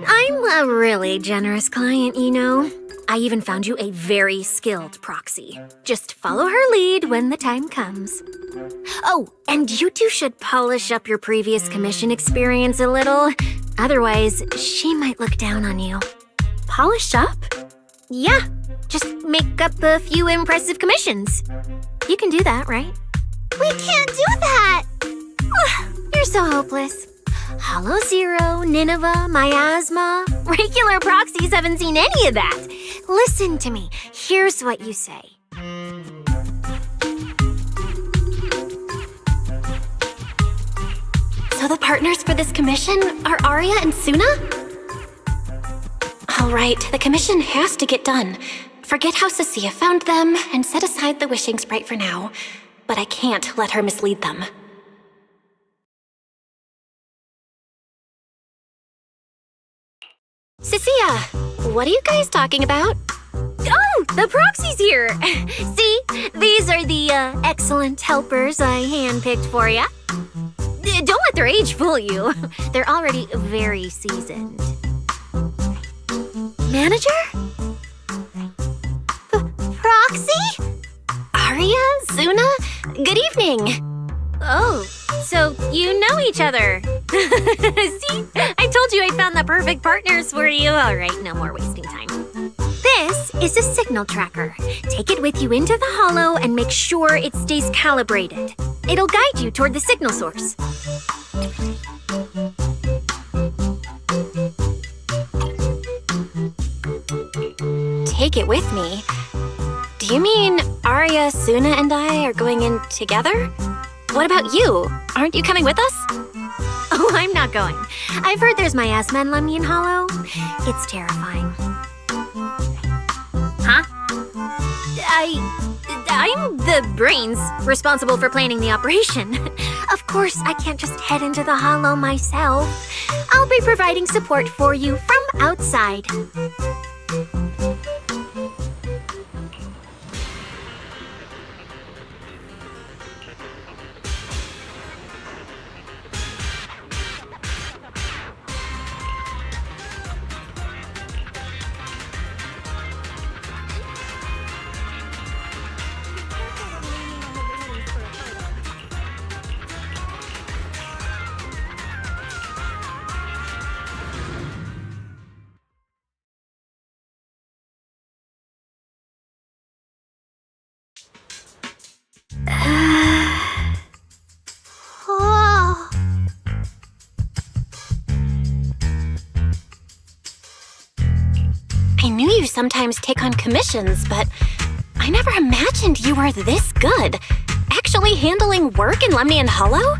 I'm a really generous client, you know. I even found you a very skilled proxy. Just follow her lead when the time comes. Oh, and you two should polish up your previous commission experience a little. Otherwise, she might look down on you. Polish up? Yeah, just make up a few impressive commissions. You can do that, right? We can't do that! You're so hopeless. Hollow Zero, Nineveh, Miasma. Regular proxies haven't seen any of that. Listen to me. Here's what you say. So the partners for this commission are Arya and Suna? All right, the commission has to get done. Forget how Cecilia found them and set aside the wishing sprite for now. But I can't let her mislead them. Cecilia, what are you guys talking about? Oh, the proxy's here. See, these are the excellent helpers I handpicked for you. Don't let their age fool you. They're already very seasoned. Manager? Proxy? Arya, Suna, good evening. Oh, so you know each other. See, I told you I found the perfect partners for you. All right, no more wasting time. This is a signal tracker. Take it with you into the hollow and make sure it stays calibrated. It'll guide you toward the signal source. Take it with me? Do you mean Arya, Suna, and I are going in together? What about you? Aren't you coming with us? Oh, I'm not going. I've heard there's miasma in Lemnian Hollow. It's terrifying. Huh? I'm the brains responsible for planning the operation. Of course, I can't just head into the Hollow myself. I'll be providing support for you from outside. Oh. I knew you sometimes take on commissions, but I never imagined you were this good. Actually handling work in Lemnian Hollow?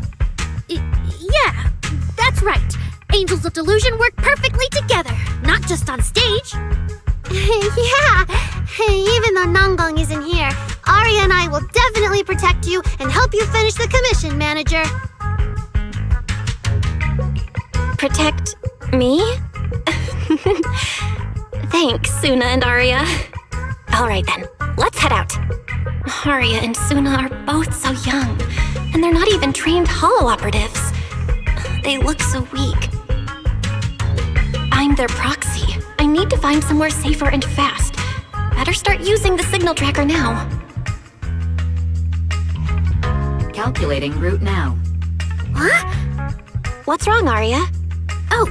Yeah, that's right. Angels of Delusion work perfectly together, not just on stage. Yeah, even though Nanggong isn't here, Arya and I will definitely protect you and help you finish the commission, Manager. Protect me? Thanks, Suna and Arya. All right then, let's head out. Arya and Suna are both so young, and they're not even trained hollow operatives. They look so weak. I'm their proxy. I need to find somewhere safer and fast. Better start using the signal tracker now. Calculating route now. What? What's wrong, Arya? Oh,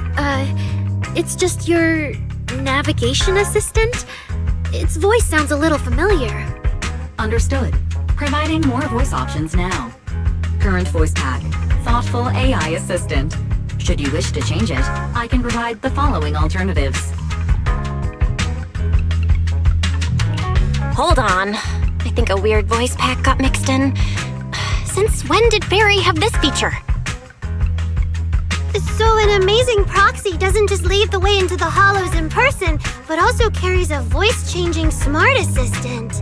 it's just your navigation assistant. Its voice sounds a little familiar. Understood. Providing more voice options now. Current voice pack. Thoughtful AI assistant. Should you wish to change it, I can provide the following alternatives. Hold on. I think a weird voice pack got mixed in. Since when did Fairy have this feature? So an amazing proxy doesn't just lead the way into the hollows in person, but also carries a voice-changing smart assistant.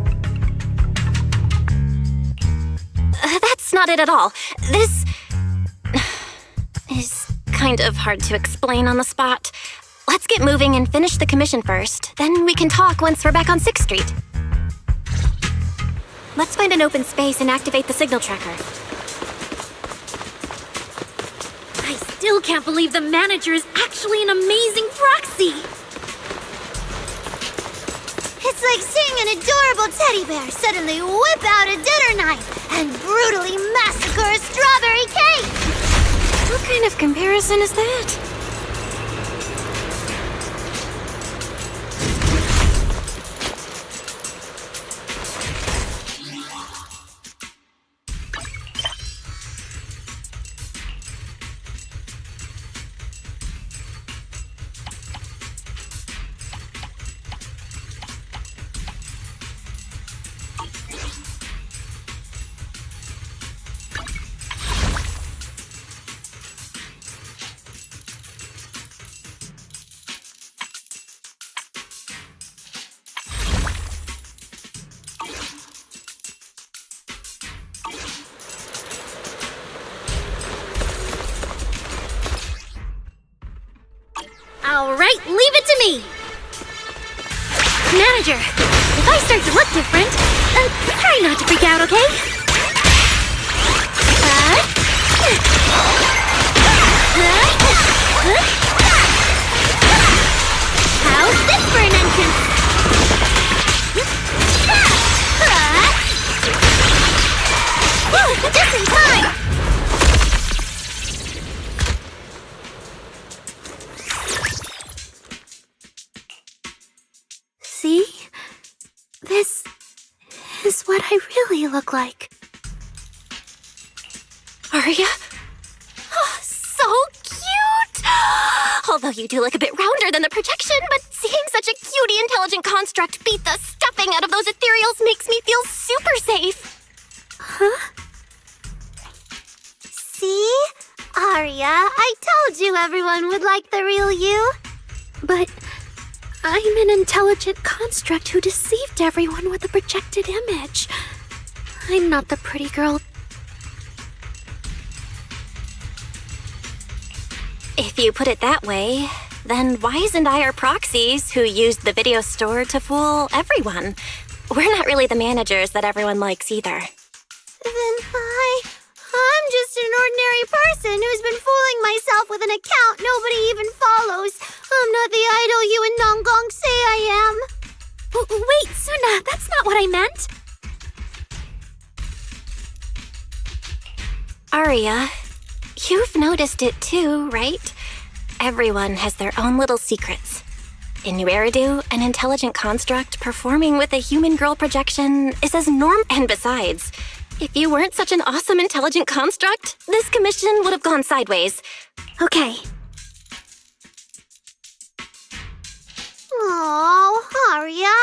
That's not it at all. This is kind of hard to explain on the spot. Let's get moving and finish the commission first. Then we can talk once we're back on 6th Street. Let's find an open space and activate the signal tracker. Nice. still can't believe the manager is actually an amazing proxy. It's like seeing an adorable teddy bear suddenly whip out a dinner knife and brutally massacre a strawberry cake! What kind of comparison is that? All right, leave it to me. Manager, if I start to look different, try not to freak out, okay? How's this for an entrance? Woo, just in time! See? This is what I really look like. Arya? Oh, so cute! Although you do look a bit rounder than the projection, but seeing such a cutie intelligent construct beat the stuffing out of those ethereals makes me feel super safe. Huh? See? Arya, I told you everyone would like the real you. But I'm an intelligent construct who deceived everyone with a projected image. I'm not the pretty girl. If you put it that way, then Wise and I are proxies who used the video store to fool everyone. We're not really the managers that everyone likes either. Then I'm just an ordinary person who's been fooling myself with an account nobody even follows. I'm not the idol you and Nonggong say I am. Wait, Suna, that's not what I meant. Arya, you've noticed it too, right? Everyone has their own little secrets. In New Eridu, an intelligent construct performing with a human girl projection is as normal. And besides, if you weren't such an awesome intelligent construct, this commission would have gone sideways. Okay. Oh, Arya,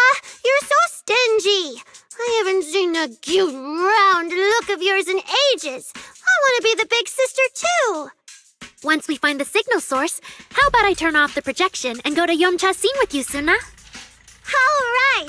you're so stingy. I haven't seen a cute, round look of yours in ages. I want to be the big sister, too. Once we find the signal source, how about I turn off the projection and go to Yomcha Scene with you, Suna? All right.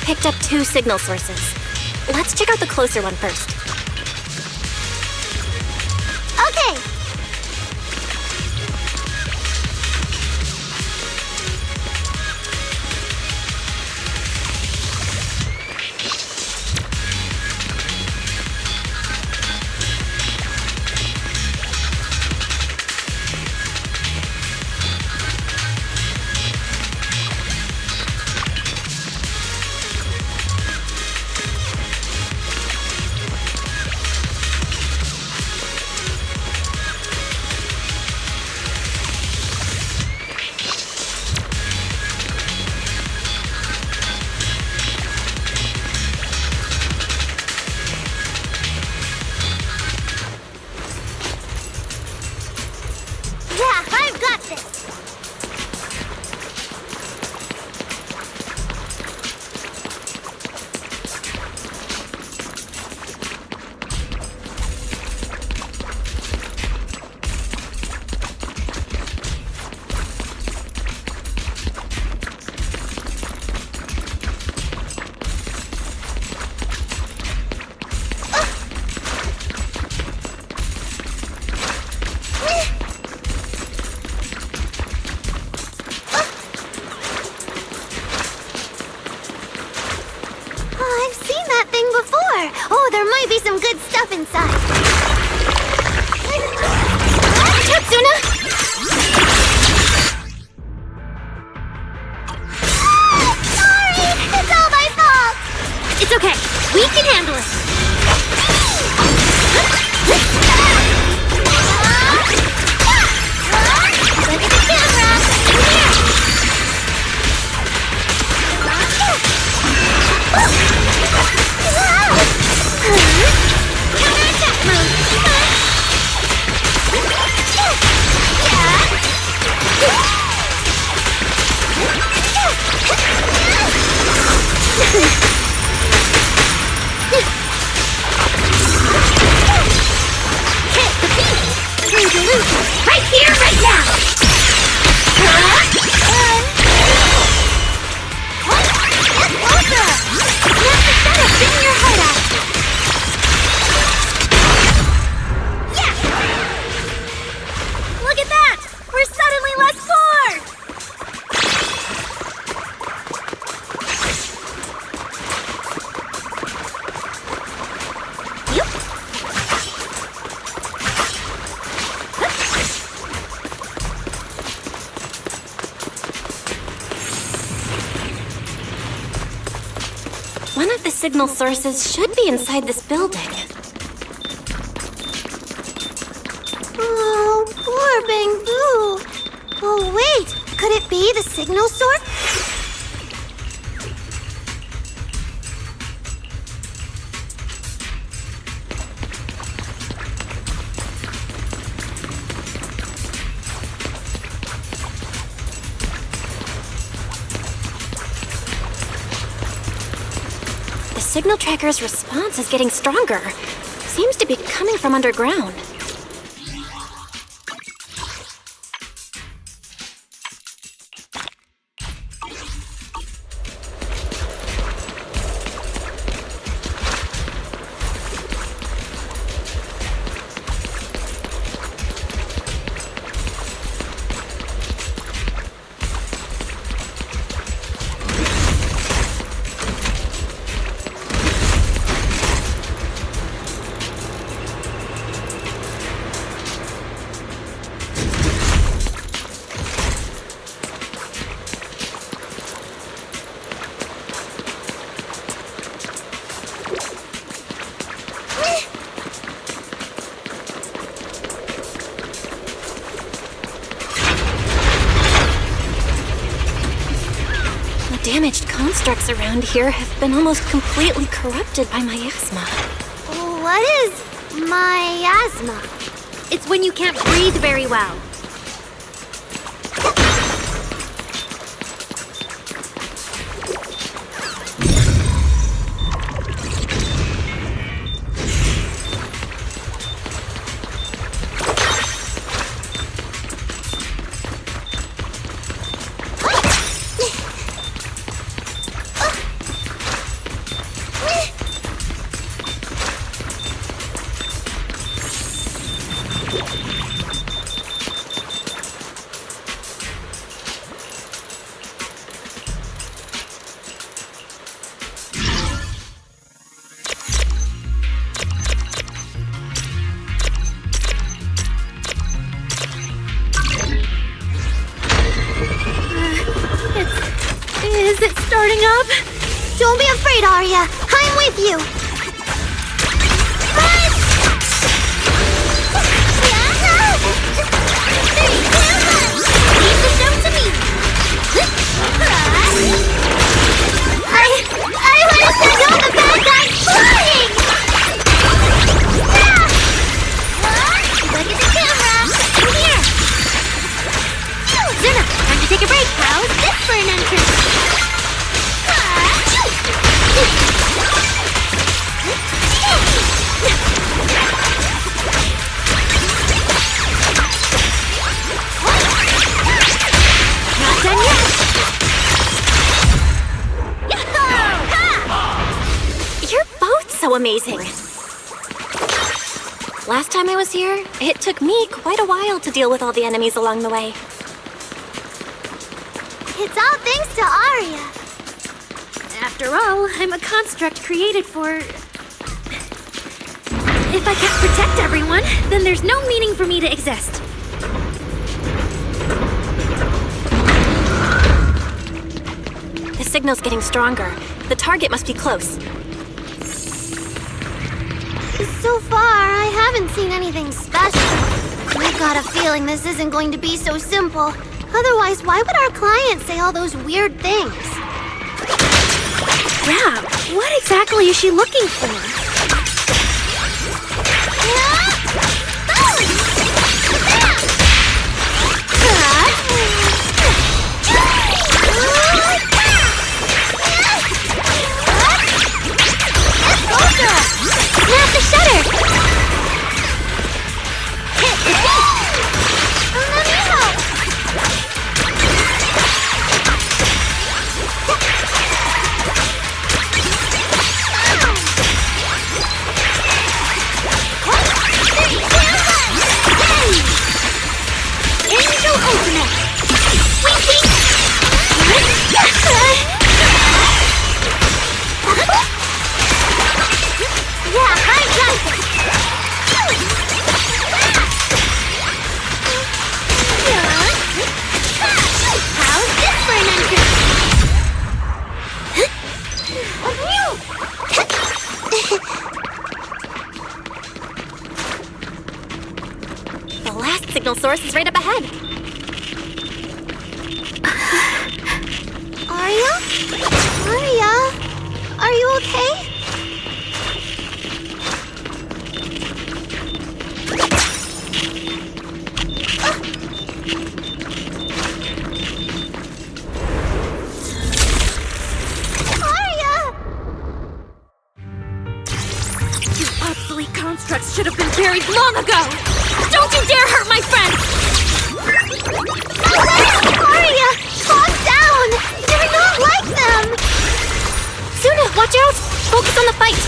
Picked up 2 signal sources. Let's check out the closer one first. Okay. inside. Katsuna! Sorry! It's all my fault! It's okay. We can handle it. Look at the camera! Here! Counterattack mode! Hit the beat! Right here, right now! Look at that! We're suddenly less bored! One of the signal sources should be inside this building. Oh, poor Bangbu. Oh, wait. Could it be the signal source? The signal tracker's response is getting stronger. Seems to be coming from underground. Damaged constructs around here have been almost completely corrupted by miasma. What is miasma? It's when you can't breathe very well. Is it starting up? Don't be afraid, Arya. I'm with you. Leave the show to me. I want to send all the bad guys flying. Look at the camera. Here. Zuna, time to take a break. How's this for an entrance? Not done yet. You're both so amazing. Last time I was here, it took me quite a while to deal with all the enemies along the way. It's all thanks to Arya. After all, I'm a construct created for If I can't protect everyone, then there's no meaning for me to exist. The signal's getting stronger. The target must be close. So far, I haven't seen anything special. I've got a feeling this isn't going to be so simple. Otherwise, why would our client say all those weird things? Yeah, what exactly is she looking for? Snap the shutter! Hit the beat! Let me help! Angel Ultimate! Winking! Yeah, high jumping! How's this for an The last signal source is right up ahead. Arya? Arya? Are you okay? Obsolete constructs should have been buried long ago! Don't you dare hurt my friends! Arya! Calm down! You're not like them! Suna, watch out! Focus on the fight!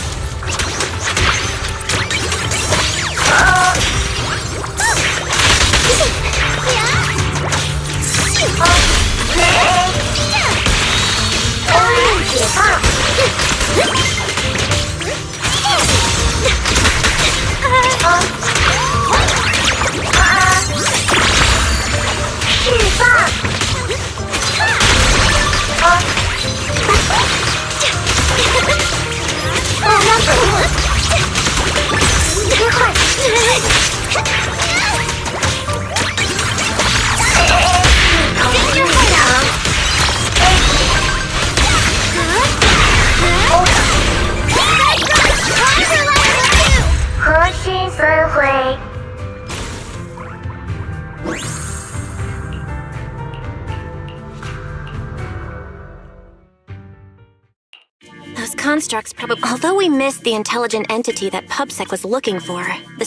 Those constructs probably... Although we missed the intelligent entity that PubSec was looking for, the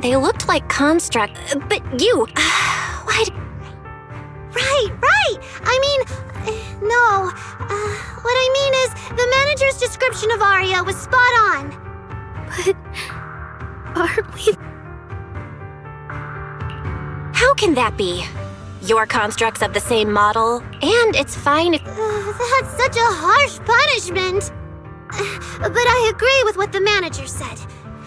They looked like construct... but you... why... Right! I mean... no. What I mean is, the manager's description of Arya was spot on. But... aren't we... How can that be? Your constructs of the same model, and it's fine if... That's such a harsh punishment. But I agree with what the manager said.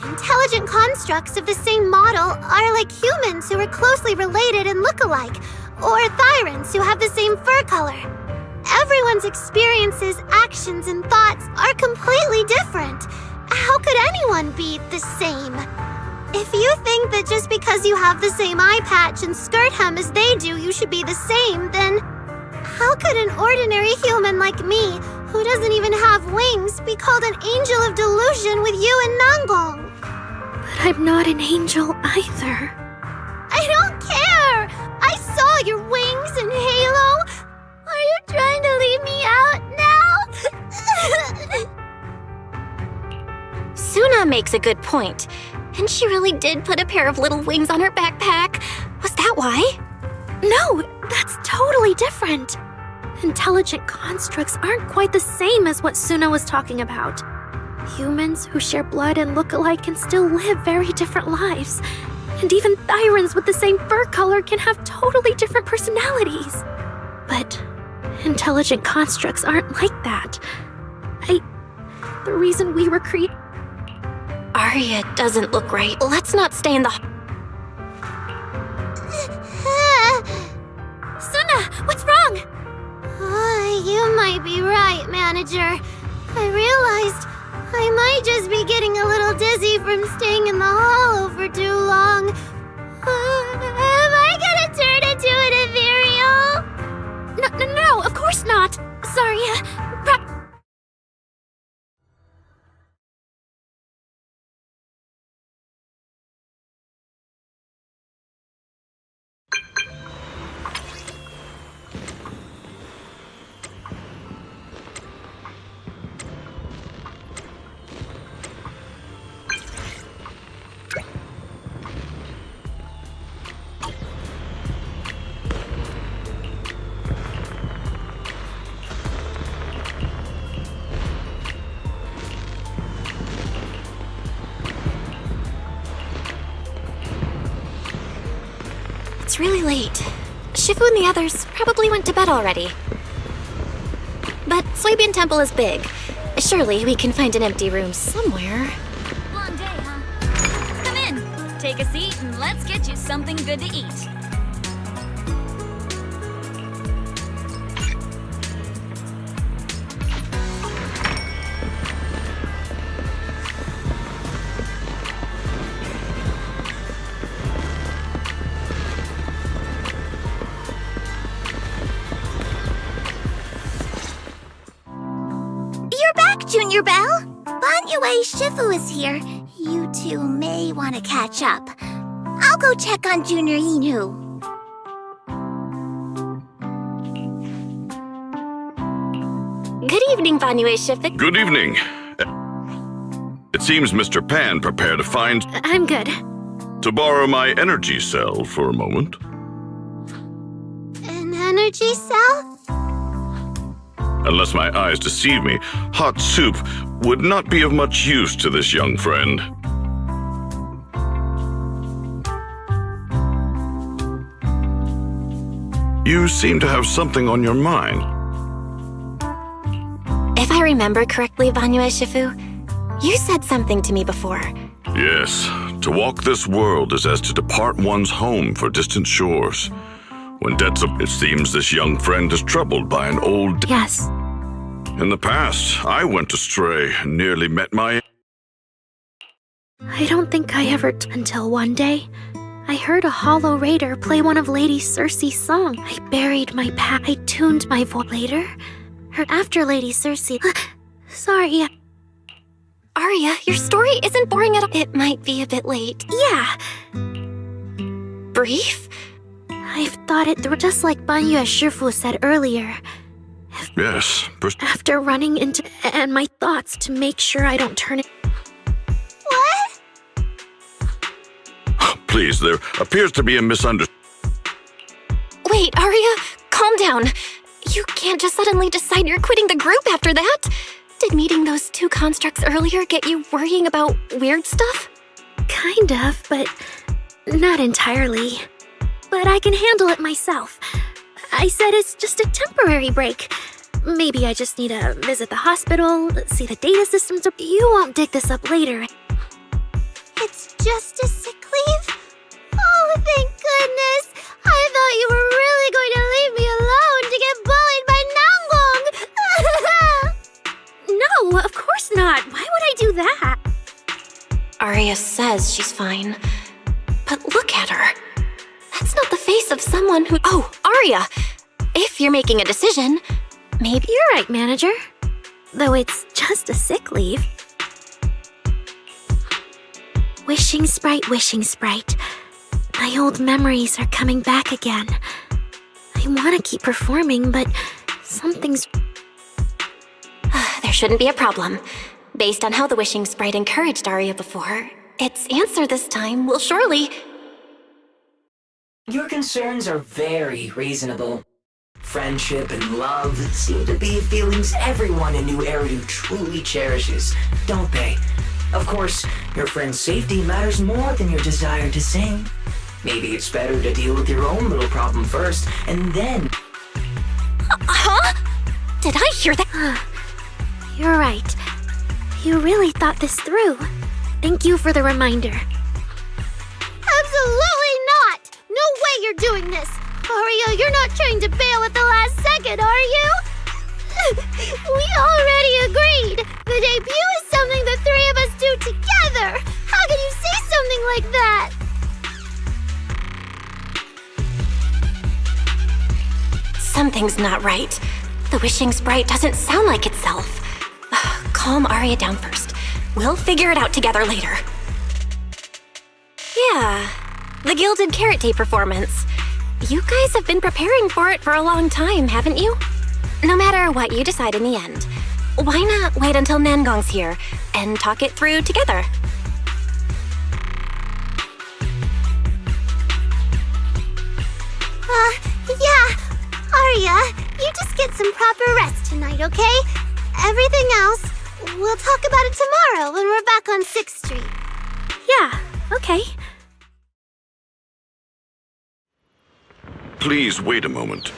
Intelligent constructs of the same model are like humans who are closely related and look alike, or Thyrans who have the same fur color. Everyone's experiences, actions, and thoughts are completely different. How could anyone be the same? If you think that just because you have the same eye patch and skirt hem as they do, you should be the same, then how could an ordinary human like me, who doesn't even have wings, be called an angel of delusion with you and Nangong? But I'm not an angel either. I don't care! I saw your wings and halo! Are you trying to leave me out now? Suna makes a good point. And she really did put a pair of little wings on her backpack. Was that why? No, that's totally different. Intelligent constructs aren't quite the same as what Suna was talking about. Humans who share blood and look alike can still live very different lives. And even Thyrans with the same fur color can have totally different personalities. But Intelligent constructs aren't like that. The reason we were created. Arya doesn't look right. Let's not stay in the. Suna, what's wrong? You might be right, Manager. I realized I might just be getting a little dizzy from staying in the hollow for too long. Am I gonna turn into an ethereal? No, of course not. Sorry, It's really late. Shifu and the others probably went to bed already. But Swabian Temple is big. Surely we can find an empty room somewhere. Long day, huh? Come in, take a seat, and let's get you something good to eat. You're back, Junior Belle. Banyue Shifu is here. You two may want to catch up. I'll go check on Junior Inu. Good evening, Banyue Shifu. Good evening. It seems Mr. Pan prepared to find... I'm good. To borrow my energy cell for a moment. An energy cell? Unless my eyes deceive me, hot soup would not be of much use to this young friend. You seem to have something on your mind. If I remember correctly, Banyue Shifu, you said something to me before. Yes, to walk this world is as to depart one's home for distant shores. When debts of it seems this young friend is troubled by an old... Yes. In the past, I went astray and nearly met my... I don't think I ever until one day, I heard a hollow raider play one of Lady Cersei's songs. I buried my I tuned my voice later. After Lady Cersei... Sorry. Arya, your story isn't boring at all. It might be a bit late. Yeah. Brief? I've thought it through, just like Banyue Shifu said earlier. Yes, After running into... and my thoughts to make sure I don't turn it... What? Please, there appears to be a misunderstanding. Wait, Arya, calm down. You can't just suddenly decide you're quitting the group after that. Did meeting those two constructs earlier get you worrying about weird stuff? Kind of, but not entirely. But I can handle it myself. I said it's just a temporary break. Maybe I just need to visit the hospital, see the data systems. You won't dig this up later. It's just a sick leave? Oh, thank goodness! I thought you were really going to leave me alone to get bullied by Nanglong! No, of course not. Why would I do that? Arya says she's fine. But look at her. That's not the face of someone who... Oh, Arya! If you're making a decision, maybe... You're right, Manager. Though it's just a sick leave. Wishing Sprite, Wishing Sprite. My old memories are coming back again. I want to keep performing, but something's... There shouldn't be a problem. Based on how the Wishing Sprite encouraged Arya before, its answer this time will surely... Your concerns are very reasonable. Friendship and love seem to be feelings everyone in New Eridu truly cherishes, don't they? Of course, your friend's safety matters more than your desire to sing. Maybe it's better to deal with your own little problem first, and then... Huh? Did I hear that? You're right. You really thought this through. Thank you for the reminder. Absolutely not! No way you're doing this! Aria, you're not trying to bail at the last second, are you? We already agreed! The debut is something the three of us do together! How can you say something like that? Something's not right. The wishing sprite doesn't sound like itself. Calm Aria down first. We'll figure it out together later. Yeah, the Gilded Carrot Day performance. You guys have been preparing for it for a long time, haven't you? No matter what you decide in the end, why not wait until Nangong's here and talk it through together? Yeah. Aria, you just get some proper rest tonight, okay? Everything else, we'll talk about it tomorrow when we're back on 6th Street. Yeah, okay. Please wait a moment.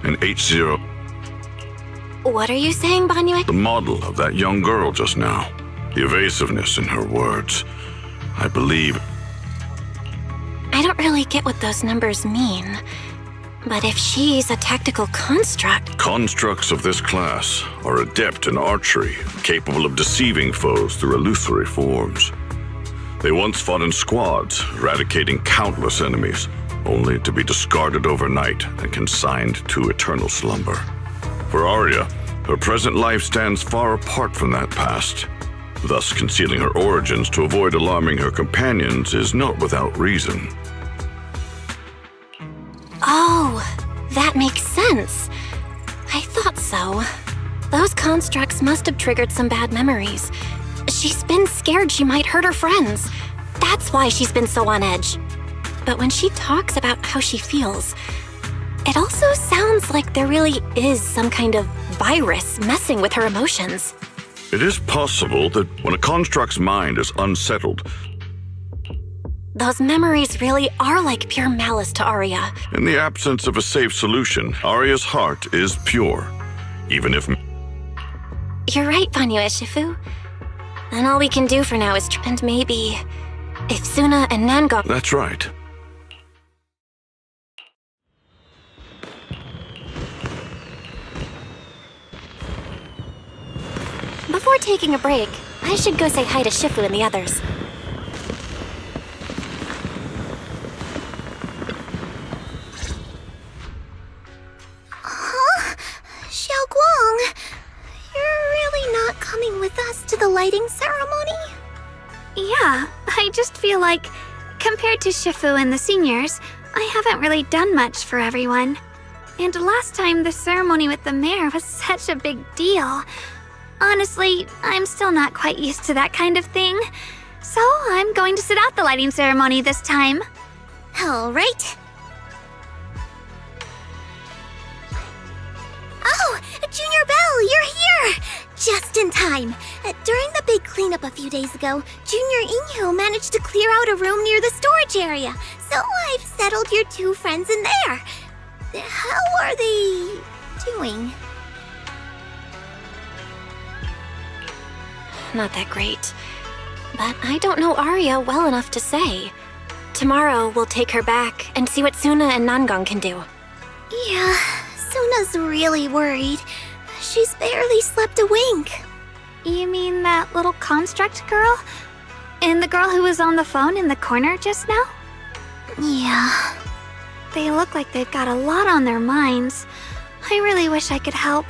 An H0. What are you saying, Banyue? The model of that young girl just now. The evasiveness in her words. I believe. I don't really get what those numbers mean. But if she's a tactical construct... Constructs of this class are adept in archery, capable of deceiving foes through illusory forms. They once fought in squads, eradicating countless enemies, only to be discarded overnight and consigned to eternal slumber. For Aria, her present life stands far apart from that past. Thus, concealing her origins to avoid alarming her companions is not without reason. Oh, that makes sense. I thought so. Those constructs must have triggered some bad memories. She's been scared she might hurt her friends. That's why she's been so on edge. But when she talks about how she feels, it also sounds like there really is some kind of virus messing with her emotions. It is possible that when a construct's mind is unsettled, those memories really are like pure malice to Aria. In the absence of a safe solution, Aria's heart is pure, even if... You're right, Banyue Shifu. And all we can do for now is and maybe... if Suna and Nangong... That's right. Before taking a break, I should go say hi to Shifu and the others. Xiaoguang, you're really not coming with us to the lighting ceremony? Yeah, I just feel like, compared to Shifu and the seniors, I haven't really done much for everyone. And last time the ceremony with the mayor was such a big deal. Honestly, I'm still not quite used to that kind of thing. So I'm going to sit out the lighting ceremony this time. All right. Oh, Junior Belle, you're here! Just in time. During the big cleanup a few days ago, Junior Inyo managed to clear out a room near the storage area. So I've settled your two friends in there. How are they doing? Not that great. But I don't know Aria well enough to say. Tomorrow, we'll take her back and see what Suna and Nangong can do. Yeah, Suna's really worried. She's barely slept a wink. You mean that little construct girl? And the girl who was on the phone in the corner just now? Yeah. They look like they've got a lot on their minds. I really wish I could help.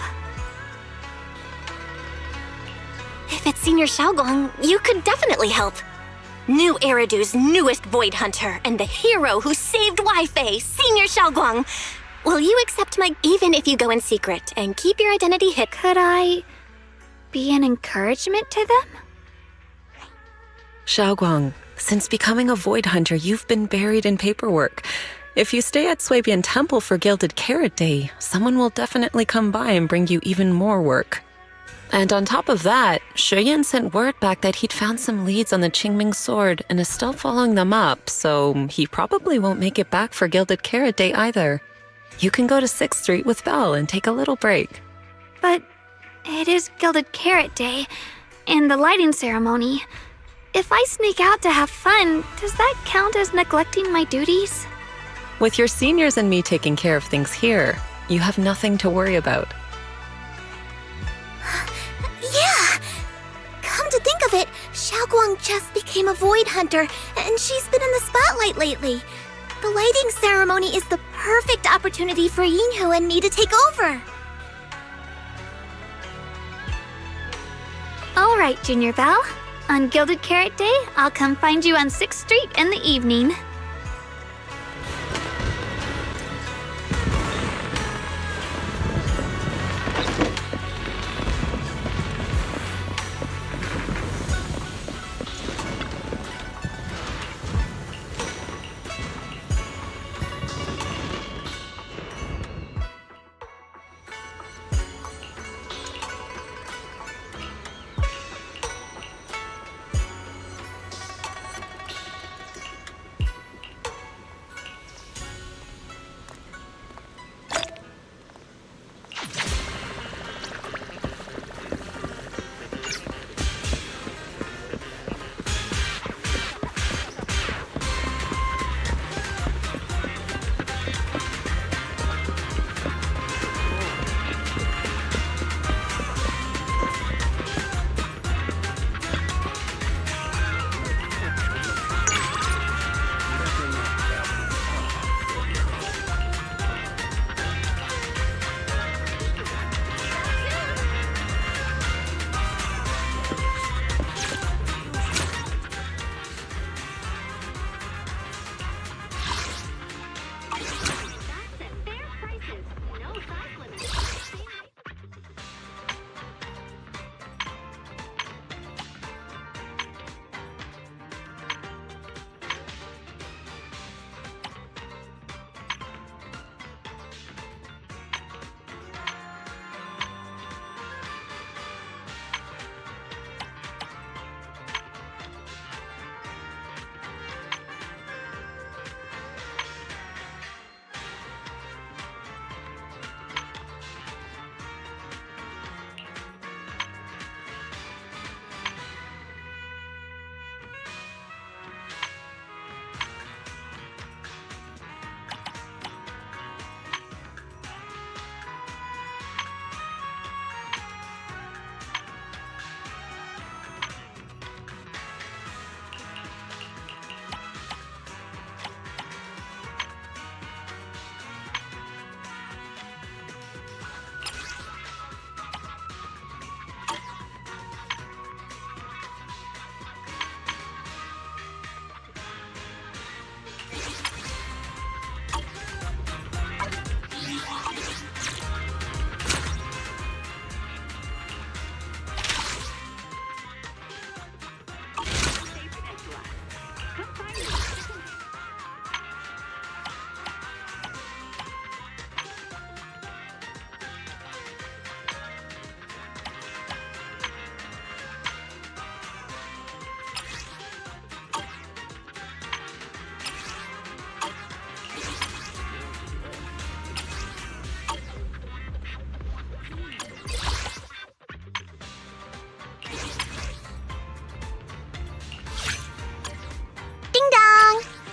If it's Senior Xiaoguang, you could definitely help. New Eridu's newest Void Hunter and the hero who saved Wi-Fi, Senior Xiaoguang. Will you accept my... even if you go in secret and keep your identity hid? Could I be an encouragement to them? Xiaoguang, since becoming a Void Hunter, you've been buried in paperwork. If you stay at Swabian Temple for Gilded Carrot Day, someone will definitely come by and bring you even more work. And on top of that, Shuyan sent word back that he'd found some leads on the Qingming sword and is still following them up, so he probably won't make it back for Gilded Carrot Day either. You can go to 6th Street with Belle and take a little break. But it is Gilded Carrot Day and the lighting ceremony. If I sneak out to have fun, does that count as neglecting my duties? With your seniors and me taking care of things here, you have nothing to worry about. Yeah! Come to think of it, Xiaoguang just became a void hunter, and she's been in the spotlight lately. The lighting ceremony is the perfect opportunity for Yinhu and me to take over. All right, Junior Belle. On Gilded Carrot Day, I'll come find you on 6th Street in the evening.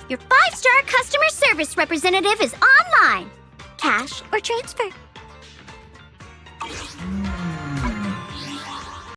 Your 5-star customer service representative is online. Cash or transfer?